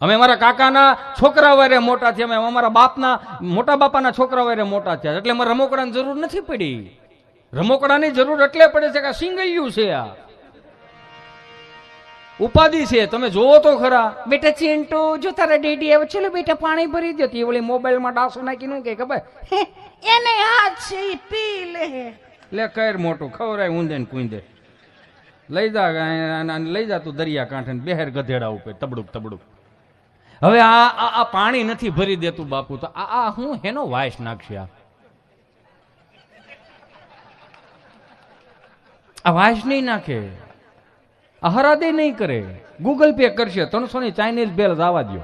અમે અમારા કાકાના છોકરા વારે મોટા થયા, અમે અમારા બાપના મોટા બાપાના છોકરા વારે મોટા થયા, એટલે અમારે રમકડાની જરૂર નથી પડી. રમકડાની જરૂર એટલે પડે છે કે સિંગૈયું છે આ. ઉપાધિ છે, તમે જોવો તો ખરા. બેટા ચિંટુ જો તારા ડેડી આવે ચલો બેટા પાણી ભરી દો. તે ઓલી મોબાઈલમાં ડાસો નાખીને કે ખબર એને હાથ છે ઈ પી લે. લે કર મોટું ખવરાય ઊંધે ને કુંદે. લઈ જા લઈ જા તું દરિયા કાંઠે ને બેહેર ગધેડા ઉપર તબડુક તબડુક. હવે આ પાણી નથી ભરી દેતું બાપુ, તો આ હું હેનો વાયસ નાખશે? આ વાયસ નહીં નાખે, આ હરાદે નહીં કરે, ગૂગલ પે કરશે. 300 ની ચાઇનીઝ બેલ આવવા દો,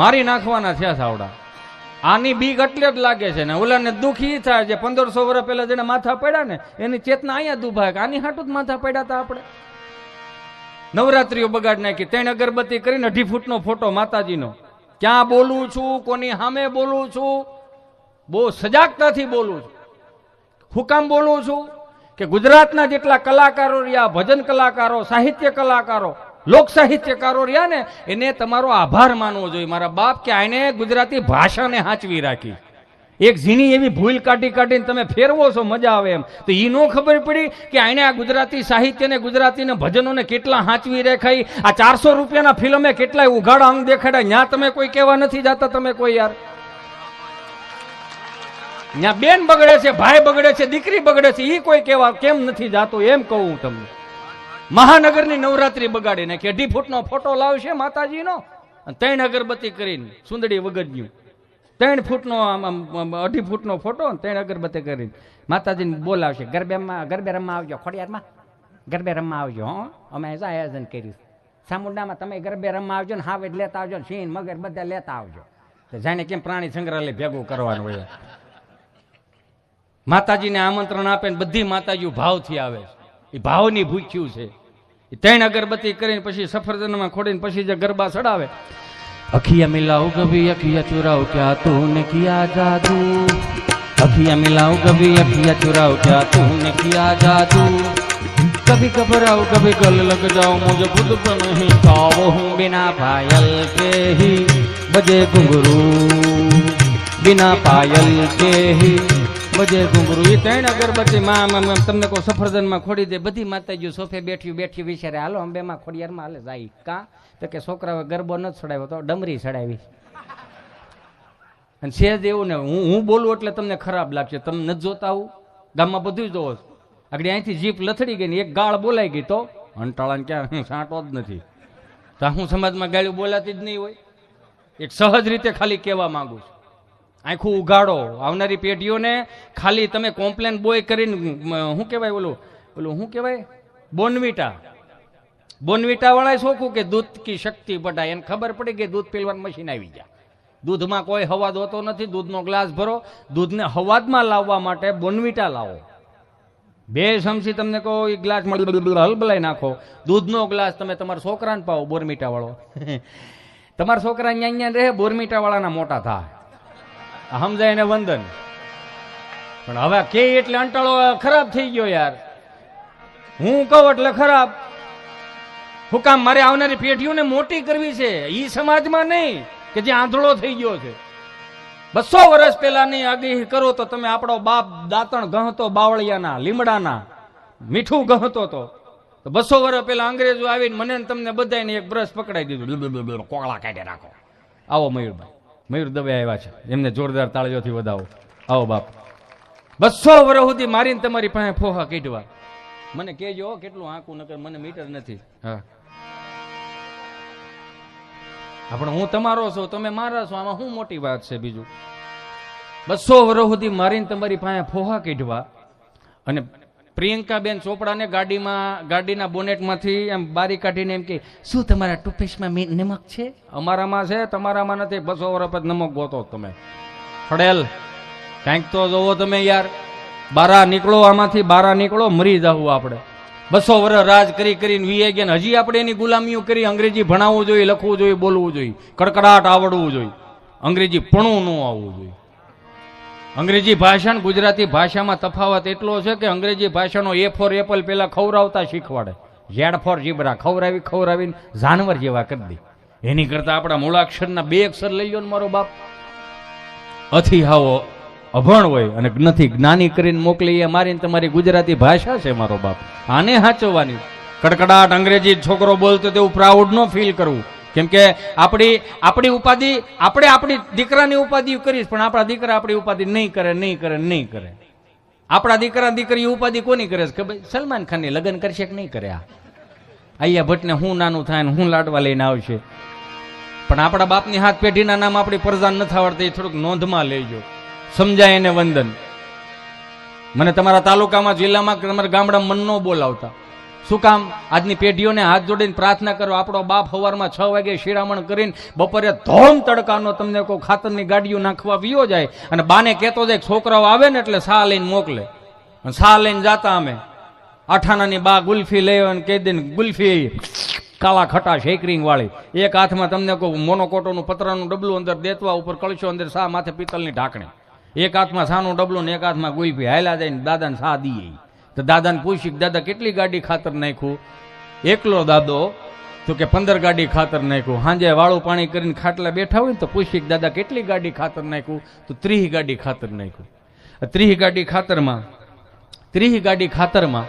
મારી નાખવાના થયા સાવડા. આની બીક એટલે જ લાગે છે ને ઓલાને દુઃખી થાય જે 1500 વર્ષ પહેલા જેને માથા પડ્યા ને એની ચેતના અહીંયા દુભાય કે આની હાટું જ માથા પડ્યા હતા આપણે. નવરાત્રીઓ બગાડ નાખી, 3 અગરબત્તી કરીને 2.5 ફૂટનો ફોટો માતાજીનો. ક્યાં બોલું છું, કોની સામે બોલું છું? બહુ સજાગતાથી બોલું છું. હું કામ બોલું છું કે ગુજરાતના જેટલા કલાકારો રહ્યા, ભજન કલાકારો, સાહિત્ય કલાકારો, લોક સાહિત્યકારો રહ્યા ને એને તમારો આભાર માનવો જોઈએ મારા બાપ, કે આને ગુજરાતી ભાષાને હાચવી રાખી. એક ઝીણી એવી ભૂલ કાઢીને તમે ફેરવો છો મજા આવે એમ, તો એ નો ખબર પડી કે આને આ ગુજરાતી સાહિત્યને ગુજરાતીને ભજનોને કેટલા હાચવી રાખાઈ. આ 400 રૂપિયાના ફિલ્મે કેટલાય ઉઘાડા અંગ દેખાડ્યા, ત્યાં તમે કોઈ કહેવા નથી જાતા. તમે કોઈ યાર ત્યાં બેન બગડે છે, ભાઈ બગડે છે, દીકરી બગડે છે, એ કોઈ કહેવા કેમ નથી જાતો એમ કહું તમને. મહાનગરની નવરાત્રી બગાડી નાખી. 2.5 ફૂટનો ફોટો લાવશે માતાજીનો, 3 અગરબત્તી કરીને સુંદડી વગડ્યું. 3 ફૂટનો 2.5 ફૂટનો ફોટો, 3 અગરબત્તી કરીને માતાજીને બોલાવશે. ગરબે રમવા આવજો, ખોડિયારમાં ગરબે રમવા આવજો. અમે આયોજન કર્યું સામુંડામાં, તમે ગરબે રમવા આવજો ને હાવેજ લેતા આવજો, સિંહ મગર બધા લેતા આવજો. જાણે કેમ પ્રાણી સંગ્રહાલય ભેગું કરવાનું હોય. માતાજીને આમંત્રણ આપે ને બધી માતાજીઓ ભાવથી આવે છે. એ ભાવની ભૂખ્યું છે. 3 અગરબત્તી કરીને પછી સફરજનમાં ખોડીને પછી જે ગરબા ચડાવે. અખિયા મિલાઉ કભી અખિયા ચુરાઉ ક્યા તૂને કિયા જાદુ, અખિયા મિલાઉ કભી અખિયા ચુરાઉ ક્યા તૂને કિયા જાદુ, કભી ઘબરાઉ કભી ગલ લગ જાઉ મુझे खुद को नहीं पाओ हूँ, बिना पायल के ही बजे घुंघरू, बिना पायल के ही બજે ઘુંઘરું. એ 3 અગરબત્તી માં તમને કોઈ સફરજનમાં ખોડી દે. બધી માતાજીઓ સોફે બેઠી વિચારે હાલો અંબેમાં ખોડિયારમાં હાલે જાય. કાં તો કે છોકરાઓ ગરબો નથી ચડાવ્યો તો ડમરી ચડાવી. અને સેજ એવું ને હું બોલું એટલે તમને ખરાબ લાગશે. તમે નથી જોતા આવું? ગામમાં બધું જ જોવો. આગળ અહીંથી જીપ લથડી ગઈ ને એક ગાળ બોલાઈ ગઈ તો અંટાળાને ક્યાં સાંટો જ નથી. તો હું સમાજમાં ગાળ્યું બોલાતી જ નહીં હોય. એક સહજ રીતે ખાલી કહેવા માંગુ છું. આખું ઉગાડો આવનારી પેઢીઓને. ખાલી તમે કોમ્પ્લેન બોય કરીને શું કહેવાય ઓલું શું કહેવાય બોનવીટા વાળા શોખું કે દૂધ કી શક્તિ બઢાય. એને ખબર પડી કે દૂધ પીલવાનું મશીન આવી જાય. દૂધમાં કોઈ હવાદ હોતો નથી. દૂધનો ગ્લાસ ભરો, દૂધને હવાદમાં લાવવા માટે બોનવીટા લાવો. 2 ચમચી તમને કહો એ ગ્લાસ હલબલાઈ નાખો. દૂધનો ગ્લાસ તમે તમારા છોકરાને પાવો બોરમીટા વાળો. તમારા છોકરા અહીંયા રહે, બોરમીટા વાળાના મોટા થાય. સમજાય ને વંદન. પણ હવે કે એટલે અંટાળો ખરાબ થઈ ગયો યાર. હું કહું એટલે ખરાબ. હું કામ મારે આવનારી પેઢીઓને મોટી કરવી છે, ઈ સમાજમાં નહીં કે જે આંધળો થઈ ગયો છે. 200 વર્ષ પહેલાની આગાહી કરો તો તમે આપણો બાપ દાંતણ ગહતો બાવળિયાના લીમડાના મીઠું ગહતો તો 200 વર્ષ પહેલા અંગ્રેજો આવીને મને તમને બધાને એક બ્રશ પકડાઈ દીધું, કોળા કાઢી રાખો. આવો મયુરભાઈ, મયુર દવે આવ્યા છે, એમને જોરદાર તાળીઓથી વધાવો. આવો બાપ. 200 વર્ષ સુધી મારીને તમારી પાસે ફોહા કાઢવા. મને કહેજો કેટલું આંકું નકર મને મીટર નથી. હા આપણે હું તમારો છો, તમે મારા છો, આમાં શું મોટી વાત છે? બીજું 200 વર્ષ સુધી મારીને તમારી પાસે ફોહા કાઢવા. અને પ્રિયંકાબેન ચોપડાને ગાડીના બોનેટમાંથી એમ બારી કાઢીને એમ કે શું તમારા ટૂથપેસ્ટમાં નમક છે? અમારામાં છે, તમારામાં નથી. 200 વર્ષ પછી નમક ગોતો તમે ફડેલ. કાંઈક તો જોવો તમે યાર. બારા નીકળો, આમાંથી બારા નીકળો, મરી જાવું આપણે. 200 વર્ષ રાજ કરીને વીએ ગયા, હજી આપણે એની ગુલામીઓ કરી. અંગ્રેજી ભણાવવું જોઈએ, લખવું જોઈએ, બોલવું જોઈએ, કડકડાટ આવડવું જોઈએ. અંગ્રેજી પણું ન આવવું જોઈએ. અંગ્રેજી ભાષા ને ગુજરાતી ભાષામાં તફાવત એટલો છે કે અંગ્રેજી ભાષાનો A ફોર એપલ પેલા ખવડાવતા શીખવાડે, Z ફોર ઝીબ્રા ખવડાવીને જાનવર જેવા કરી દે. એની કરતા આપણા મૂળાક્ષરના 2 અક્ષર લઈ લો ને મારો બાપ. અથી હાવો અભણ હોય અને નથી જ્ઞાની કરીને મોકલી એ મારીને તમારી ગુજરાતી ભાષા છે મારો બાપ. આને સાચવવાની. કડકડાટ અંગ્રેજી છોકરો બોલતો તેવું પ્રાઉડ નો ફીલ કરવું. કેમ કે આપણી ઉપાધિ આપણે આપણી દીકરાની ઉપાધિ કરીશ, પણ આપણા દીકરા આપણી ઉપાધિ નહીં કરે. આપણા દીકરી ઉપાધિ કોની કરે છે ખબર? સલમાન ખાનની લગ્ન કરશે કે નહીં કરે? આયા ભટ્ટને હું નાનું થાય ને હું લાડવા લઈને આવશે. પણ આપણા બાપની હાથ પેઢીના નામ આપણી પ્રજાને નથી આવડતા, એ થોડુંક નોંધમાં લેજો, સમજાય એને વંદન. મને તમારા તાલુકામાં, જિલ્લામાં, તમારા ગામડામાં મન ન બોલાવતા. શું કામ? આજની પેઢીઓને હાથ જોડીને પ્રાર્થના કરો. આપણો બાપ સવારમાં 6 વાગે શિરામણ કરીને બપોરે ધોમ તડકાનો તમને કોઈ ખાતરની ગાડીઓ નાખવા વિયો જાય અને બાને કહેતો જાય છોકરાઓ આવે ને એટલે સા લઈને મોકલે. સા લઈને જાતા અમે આઠાનાની બા ગુલ્ફી લઈ અને કહી દઈને ગુલ્ફી કાળા ખટા શેકરિંગ વાળી, એક હાથમાં તમને કોઈ મોનોકોટોનું પતરાનું ડબલું, અંદર દેતવા, ઉપર કળશો, અંદર સા, માથે પિત્તલની ઢાંકણી, એક હાથમાં સાનું ડબલું ને એક હાથમાં ગુલ્ફી. હાયલા જઈને દાદાને સા દઈએ. તો દાદાને પૂછ્યું, દાદા કેટલી ગાડી ખાતર નાખ્યું? એકલો દાદો તો કે 15 ગાડી ખાતર નાખ્યું. સાંજે વાળું પાણી કરીને ખાટલા બેઠા હોય ને તો પૂછ્યું, દાદા કેટલી ગાડી ખાતર નાખ્યું? તો 30 ગાડી ખાતર નાખ્યું. 30 ગાડી ખાતરમાં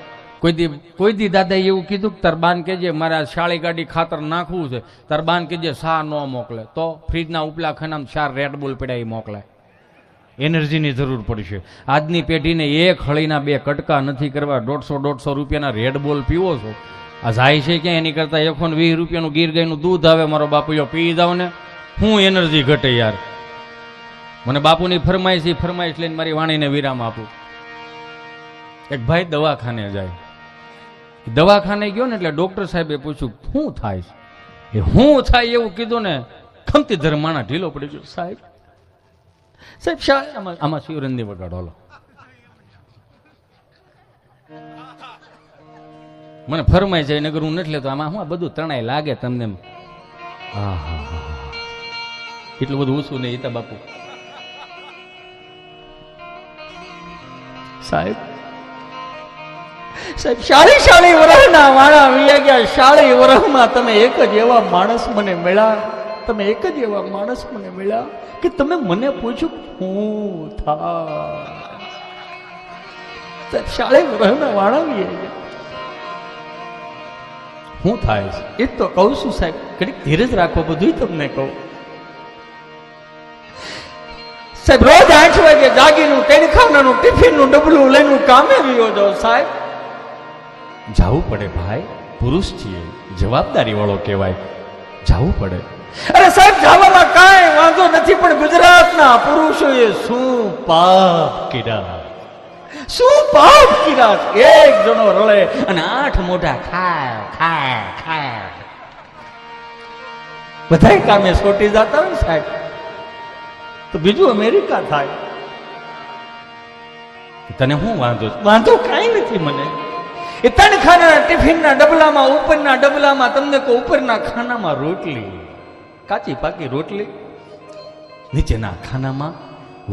કોઈ દી દાદા એવું કીધું કે તાર બાન કેજે મારે 40 ગાડી ખાતર નાખવું છે, તાર બાન કેજે સા ન મોકલે તો ફ્રીજના ઉપલા ખાનામાં 4 રેડ બુલ પડ્યા એ મોકલાય. એનર્જીની જરૂર પડશે. આજની પેઢીને એક હળીના 2 કટકા નથી કરવા. 150 રૂપિયાના રેડ બોલ પીવો છો, આ જાય છે ક્યાં? એની કરતા 120 રૂપિયાનું ગીર ગાયનું દૂધ આવે, મારો બાપુ પી જાવ ને, હું એનર્જી ઘટે યાર. મને બાપુની ફરમાઈશ લઈને મારી વાણીને વિરામ આપું. એક ભાઈ દવાખાને જાય, દવાખાને ગયો ને એટલે ડોક્ટર સાહેબે પૂછ્યું શું થાય છે? એ હું થાય એવું કીધું ને, ખમતી ધર્માણા ઢીલો પડી ગયો. સાહેબ આમાં શિવરંદી વગાડો. મને ફરમાઈ જાય નગર હું નથી લેતો. આમાં હું બધું તણાય લાગે તમને. એટલું બધું ઊંચું નહીં તા બાપુ. સાહેબ 40 વર્ષના વાળા વીયા ગયા. 40 વર્ષમાં તમે એક જ એવા માણસ મને મળ્યા, તમે એક જ એવા માણસ મને મળ્યા કે તમે મને પૂછ્યું હું થાય. 40 વર્ષના વાળા વીયા ગયા. શું થાય છે એ તો કહું છું સાહેબ, ઘડીક ધીરજ રાખો, બધું તમને કહું. સાહેબ રોજ 8 વાગે જાગીનું ટેણખાનાનું ટિફિનનું ડબલું લઈને કામે ગયો જાઉં. સાહેબ જાવું પડે ભાઈ, પુરુષ છીએ, જવાબદારી વાળો કહેવાય, જાવું પડે. અરે સાહેબ જવામાં કાંઈ વાંધો નથી, પણ ગુજરાતના પુરુષોએ શું પાપ કર્યા, શું પાપ કર્યા. એક જણો રળે અને 8 મોઢા ખાય. બધા કામે છોટી જતા હોય સાહેબ, તો બીજું અમેરિકા થાય. તને શું વાંધો કાંઈ નથી મને. એ 3 ખાના ટિફિનના ડબલામાં, ઉપરના ડબલામાં તમને કહો, ઉપરના ખાનામાં રોટલી, કાચી પાકી રોટલી, નીચેના ખાનામાં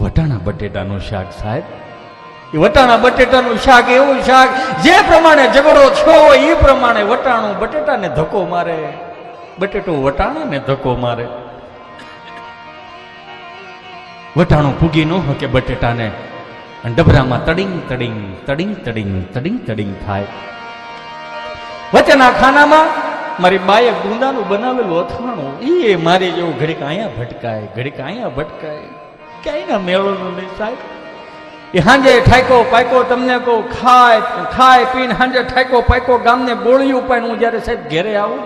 વટાણા બટેટાનું શાક. સાહેબ એ વટાણા બટેટાનું શાક એવું શાક જે પ્રમાણે ઝઘડો થયો હોય એ પ્રમાણે વટાણું બટેટાને ધક્કો મારે, બટેટું વટાણાને ધક્કો મારે. વટાણું પૂગી ન હકે બટેટાને, અને ડબરામાં તડિંગ થાય. વચ્ચેના ખાનામાં મારી બાએ ગુંદાનું બનાવેલું અથાણું, એ મારી જેવું ઘડીક અહીંયા ભટકાય, ઘડીક અહીંયા ભટકાય, ક્યાંય ના મેળવવાનું નહીં સાહેબ. એ હાંજે ઠાકો પાકો તમને કહું, ખાય પીને હાંજે ઠાકો પાકો ગામને બોળિયું પાઈને હું જયારે સાહેબ ઘેરે આવું,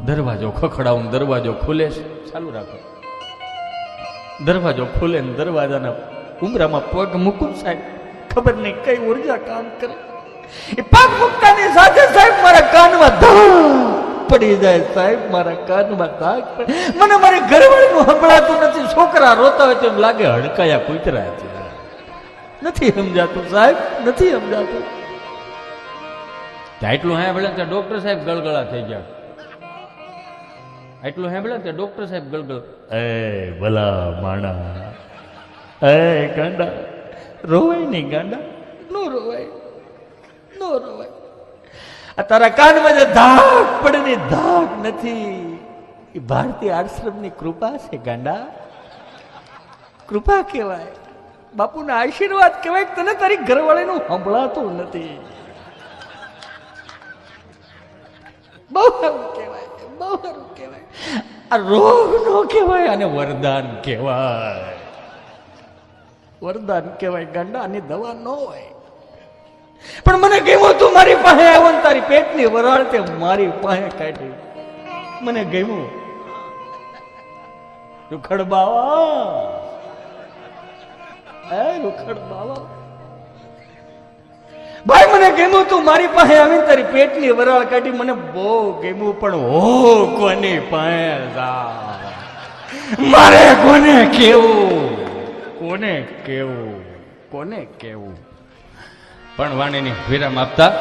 દરવાજો ખખડાવું, દરવાજો ખુલે, ચાલુ રાખો, દરવાજો ખુલે ને દરવાજાના ઉમરામાં પગ મૂકું સાહેબ, ખબર નહીં કઈ ઉર્જા કામ કરે. એ પગ મૂકતાની સાથે સાહેબ મારા કાનમાં ધાક પડી જાય. સાહેબ મારા કાનમાં ધાક પડે. મને મારી ઘરવાળીનું સંભળાતું નથી. છોકરા રોતા હોય તો એમ લાગે હડકાયા કૂતરા છે. નથી સમજાતું સાહેબ, નથી સમજાતું. એટલું હે ભલે ત્યાં ડોક્ટર સાહેબ ગળગળા થઈ ગયા. એટલું સાંભળે કે ડોક્ટર સાહેબ ગળગળ, એ ભલા માણા, એ ગાંડા, રોવાય નહીં ગાંડા, નો રોવાય. આ તારા કાનમાં જે ધાક પડે ને, ધાક નથી, એ ભારતીય આશ્રમની કૃપા છે ગાંડા, કૃપા કહેવાય, બાપુના આશીર્વાદ કહેવાય. તને તારી ઘરવાળીનું સંભળાતું નથી. બહુ સારું કહેવાય, બહુ સારું કહેવાય. આ રોગ નો કહેવાય, અને વરદાન કહેવાય. વરદાન કહેવાય, ગાંડાની દવા ન હોય. પણ મને ગમ્યું તું મારી પાસે આવ્યો ને તારી પેટની વરાળ તે મારી પાસે કાઢી. મને ગમ્યું રૂખડ બાવા, રૂખડ બાવા ભાઈ, મને ગમ્યું તું મારી પાસે આવીને તારી પેટની વરાળ કાઢી. મને બહુ ગમ્યું, પણ હો કોની પાસે મારે કોને કેવું, કોને કેવું, કોને કેવું. પણ વાણીની વિરામ આપતા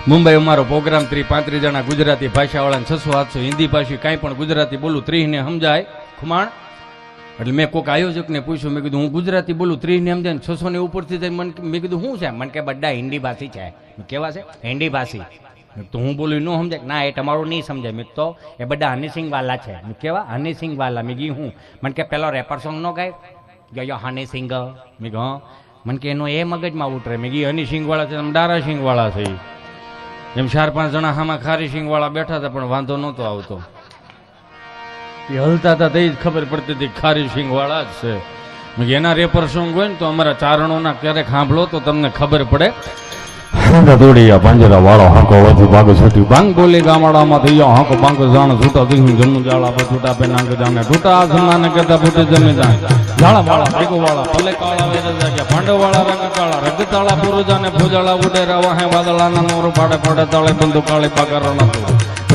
મુંબઈ અમારો પ્રોગ્રામ 30-35 જણા ગુજરાતી ભાષાવાળાને 600-700 હિન્દી ભાષી કાંઈ પણ ગુજરાતી બોલું 30 ને સમજાય ખુમાણ. એટલે મેં કોઈક આયોજકને પૂછ્યું, મેં કીધું હું ગુજરાતી બોલું 30 ને સમજાય 600 ને ઉપરથી જાય. મેં કીધું શું છે? મને કે બધા હિન્દી ભાષી છે. કેવા છે? હિન્દી ભાષી. તો હું બોલું ન સમજાય. ના, એ તમારું નહીં સમજાય. મેં તો એ બધા હનીસિંગ વાલા છે. કેવા? હનીસિંગ વાલા. મેં કીધું હું? મને કે પેલો રેપર સોંગ નો ગાય ગયો હનીસિંગ. મેં કહું હા. મને કે એનો એ મગજમાં ઉતરે. મેં કીધું હની સિંગ વાળા છે, ડારા સિંગ વાળા છે. એમ 4-5 જણા હામાં ખારી સિંગ વાળા બેઠા હતા, પણ વાંધો નહોતો આવતો. એ હલતા હતા તે જ ખબર પડતી હતી ખારી સિંગ વાળા જ છે. મેં એના રેપર સોંગ હોય ને તો અમારા ચારણોના ક્યારેક સાંભળો તો તમને ખબર પડે. દોડિયા પાંજરા વાળો હાંકો વધુ ભાગ છૂટી ભાંગ બોલી ગામડામાં થઈ ગયો હાંકો બાંક જાણ છૂટા થઈ જમુ જાળા બછૂટા પે નાંગ જાને ટૂટા આસમાન કેતા ફૂટે જમી જાય ઝાડા વાળા ભેગો વાળા ભલે કાળા વેર જાગ્યા ભાંડો વાળા રંગ કાળા રગતાળા પુરુજાને ભોજાળા ઉડે રવા હે વાદળાના નોર પાડે પડે તાળે બંદુ કાળી પાકરના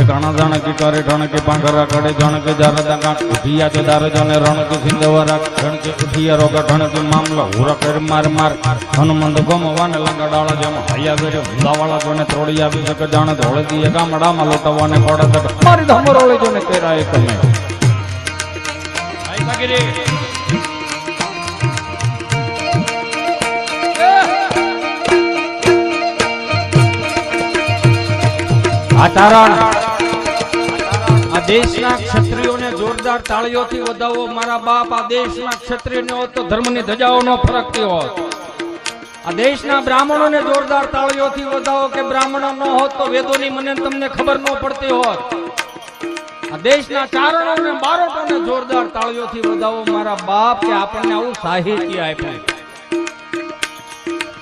કાણા જાણે કે કરે રણ કે પાંગરા કડે જાણે કે જારદા કાંક ઉઠિયા કે દાર જાને રણ કે સિંધવરા રણ કે ઉઠિયા રોગા ઢણ કે મામલો હુરા કર માર માર હનુમંત ગમવાને લંગા ડાળા જેમ હૈયા વેરે હુંદાવાળા જોને ત્રોડી આવી શકે જાણે ધોળે દીએ ગામડામાં લોટવાને પડે તક મારી ધમરોળે જોને તેરા એક તમે આઈ સાગીરે આચારણ આ દેશના ક્ષત્રિયોને જોરદાર તાળીઓથી વધાવો. મારા બાપ આ દેશના ક્ષત્રિયોને હોત તો ધર્મની ધજાઓનો ફરક થયો હોત. આ દેશના બ્રાહ્મણોને જોરદાર તાળીઓથી વધાવો કે બ્રાહ્મણો ન હોત તો વેદોની મને તમને ખબર ન પડતી હોત. આ દેશના ચારણોને બારોટોને જોરદાર તાળીઓથી વધાવો મારા બાપ કે આપણને આવું સાહિત્ય આપ્યું.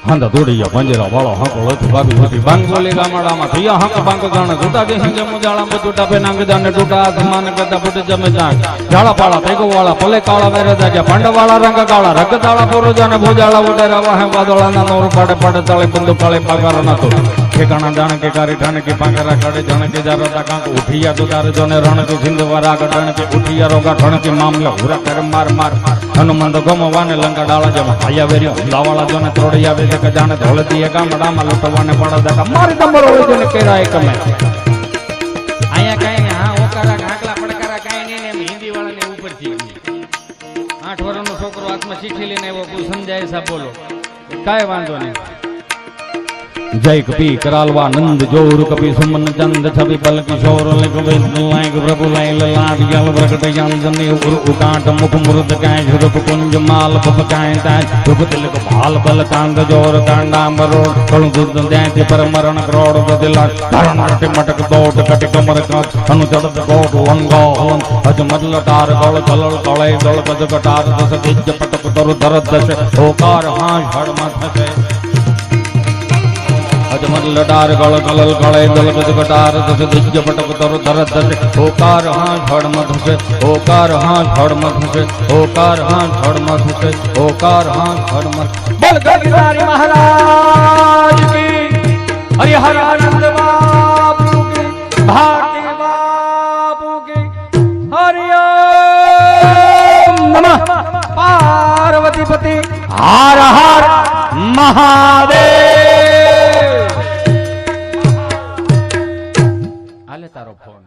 હાંડા દોડિયા પાંજરા વાળો હાંકો લથું બાબી હતી બાંગ બોલી ગામડામાં થયા હાંકો બાંગ જાણે છૂટા દે સંજે મુજાળા બચૂટા પે નાંગ જાને ટૂટા આસમાન કરતા ફૂટે જમે જાણ ઝાડા પાળા ભેગો વાળા ભલે કાળા વેરે જાગ્યા પાંડા વાળા રંગ કાળા રગતાળા પુરુજાને ભોજાળા ઉડે રવા હે વાદળાના નોર પાડે પડે તાળે બંદુ કાળે પાગારો નતો ઠેકાણા જાણે કે કારી ઠાણે કે પાંગરા કાઢે જાણે કે જારતા કાંક ઉઠિયા તો તારે જોને રણ કે સિંધવારા ગઢણ કે ઉઠિયા રોગા ઠણ કે મામલા હુરા કર માર માર હનુમંત ગમવાને લંકા ડાળા જેમ હૈયા વેરી હુંદાવાળા જોને ત્રોડી આવે કે જાણે ધોળતી ગામડામાં લૂંટવાને પડે મારી તમારો હોય ને કેરા એક મેં અહીંયા કઈ ને હા ઓકારા આકલા પડકારા કઈ નહીં ને એમ હિન્દી વાળાને ઉપર થી 8 વર્ષનો છોકરો હાથમાં ચીઠી લઈને આવ્યો કોઈ સમજાય સા બોલો કાંઈ વાંધો નહીં. જય કપી કરાલવા નંદ જોર કપી સુમન ચંદ છબી પલ કિશોર લખ વેલાય પ્રભુ લાય લાટ ગલ પ્રગટ જાનજની ઉર ઉકાટ મુખ મુરદ કાય ઝુરપ કુંજ માલ પપકાય તાય રૂપ તિલક ભાલ બલ કાંદ જોર કાંડા મરો કળુ દુર્દ દૈત્ય પર મરણ કરોડ બદલા ધરણ હટ મટક દોટ કટ કમર કાચ અનુ ચડત કોટ વંગો હલન અજ મદલ તાર ગળ કલળ કળે ગળ કજ કટાર દસ દિજ પટક તરુ ધરત દશ ઓકાર હાશ હડ માથે અજમર લડાર ગળ કલલ કળે દલ કજ કટાર દસ દિજ પટક તરુ ધરત દશ ઓકાર હાશ હડ મથસે ઓકાર હાશ હડ મથસે ઓકાર હાશ હડ મથસે ઓકાર હાશ હડ મથ બોલ ગગનારી મહારાજ કી હરિહરાનંદ બાપુ કી ભારતી બાપુ કી હરિઓમ નમઃ પાર્વતી પતિ હર હર મહાદેવ. આલે તારો ફોન.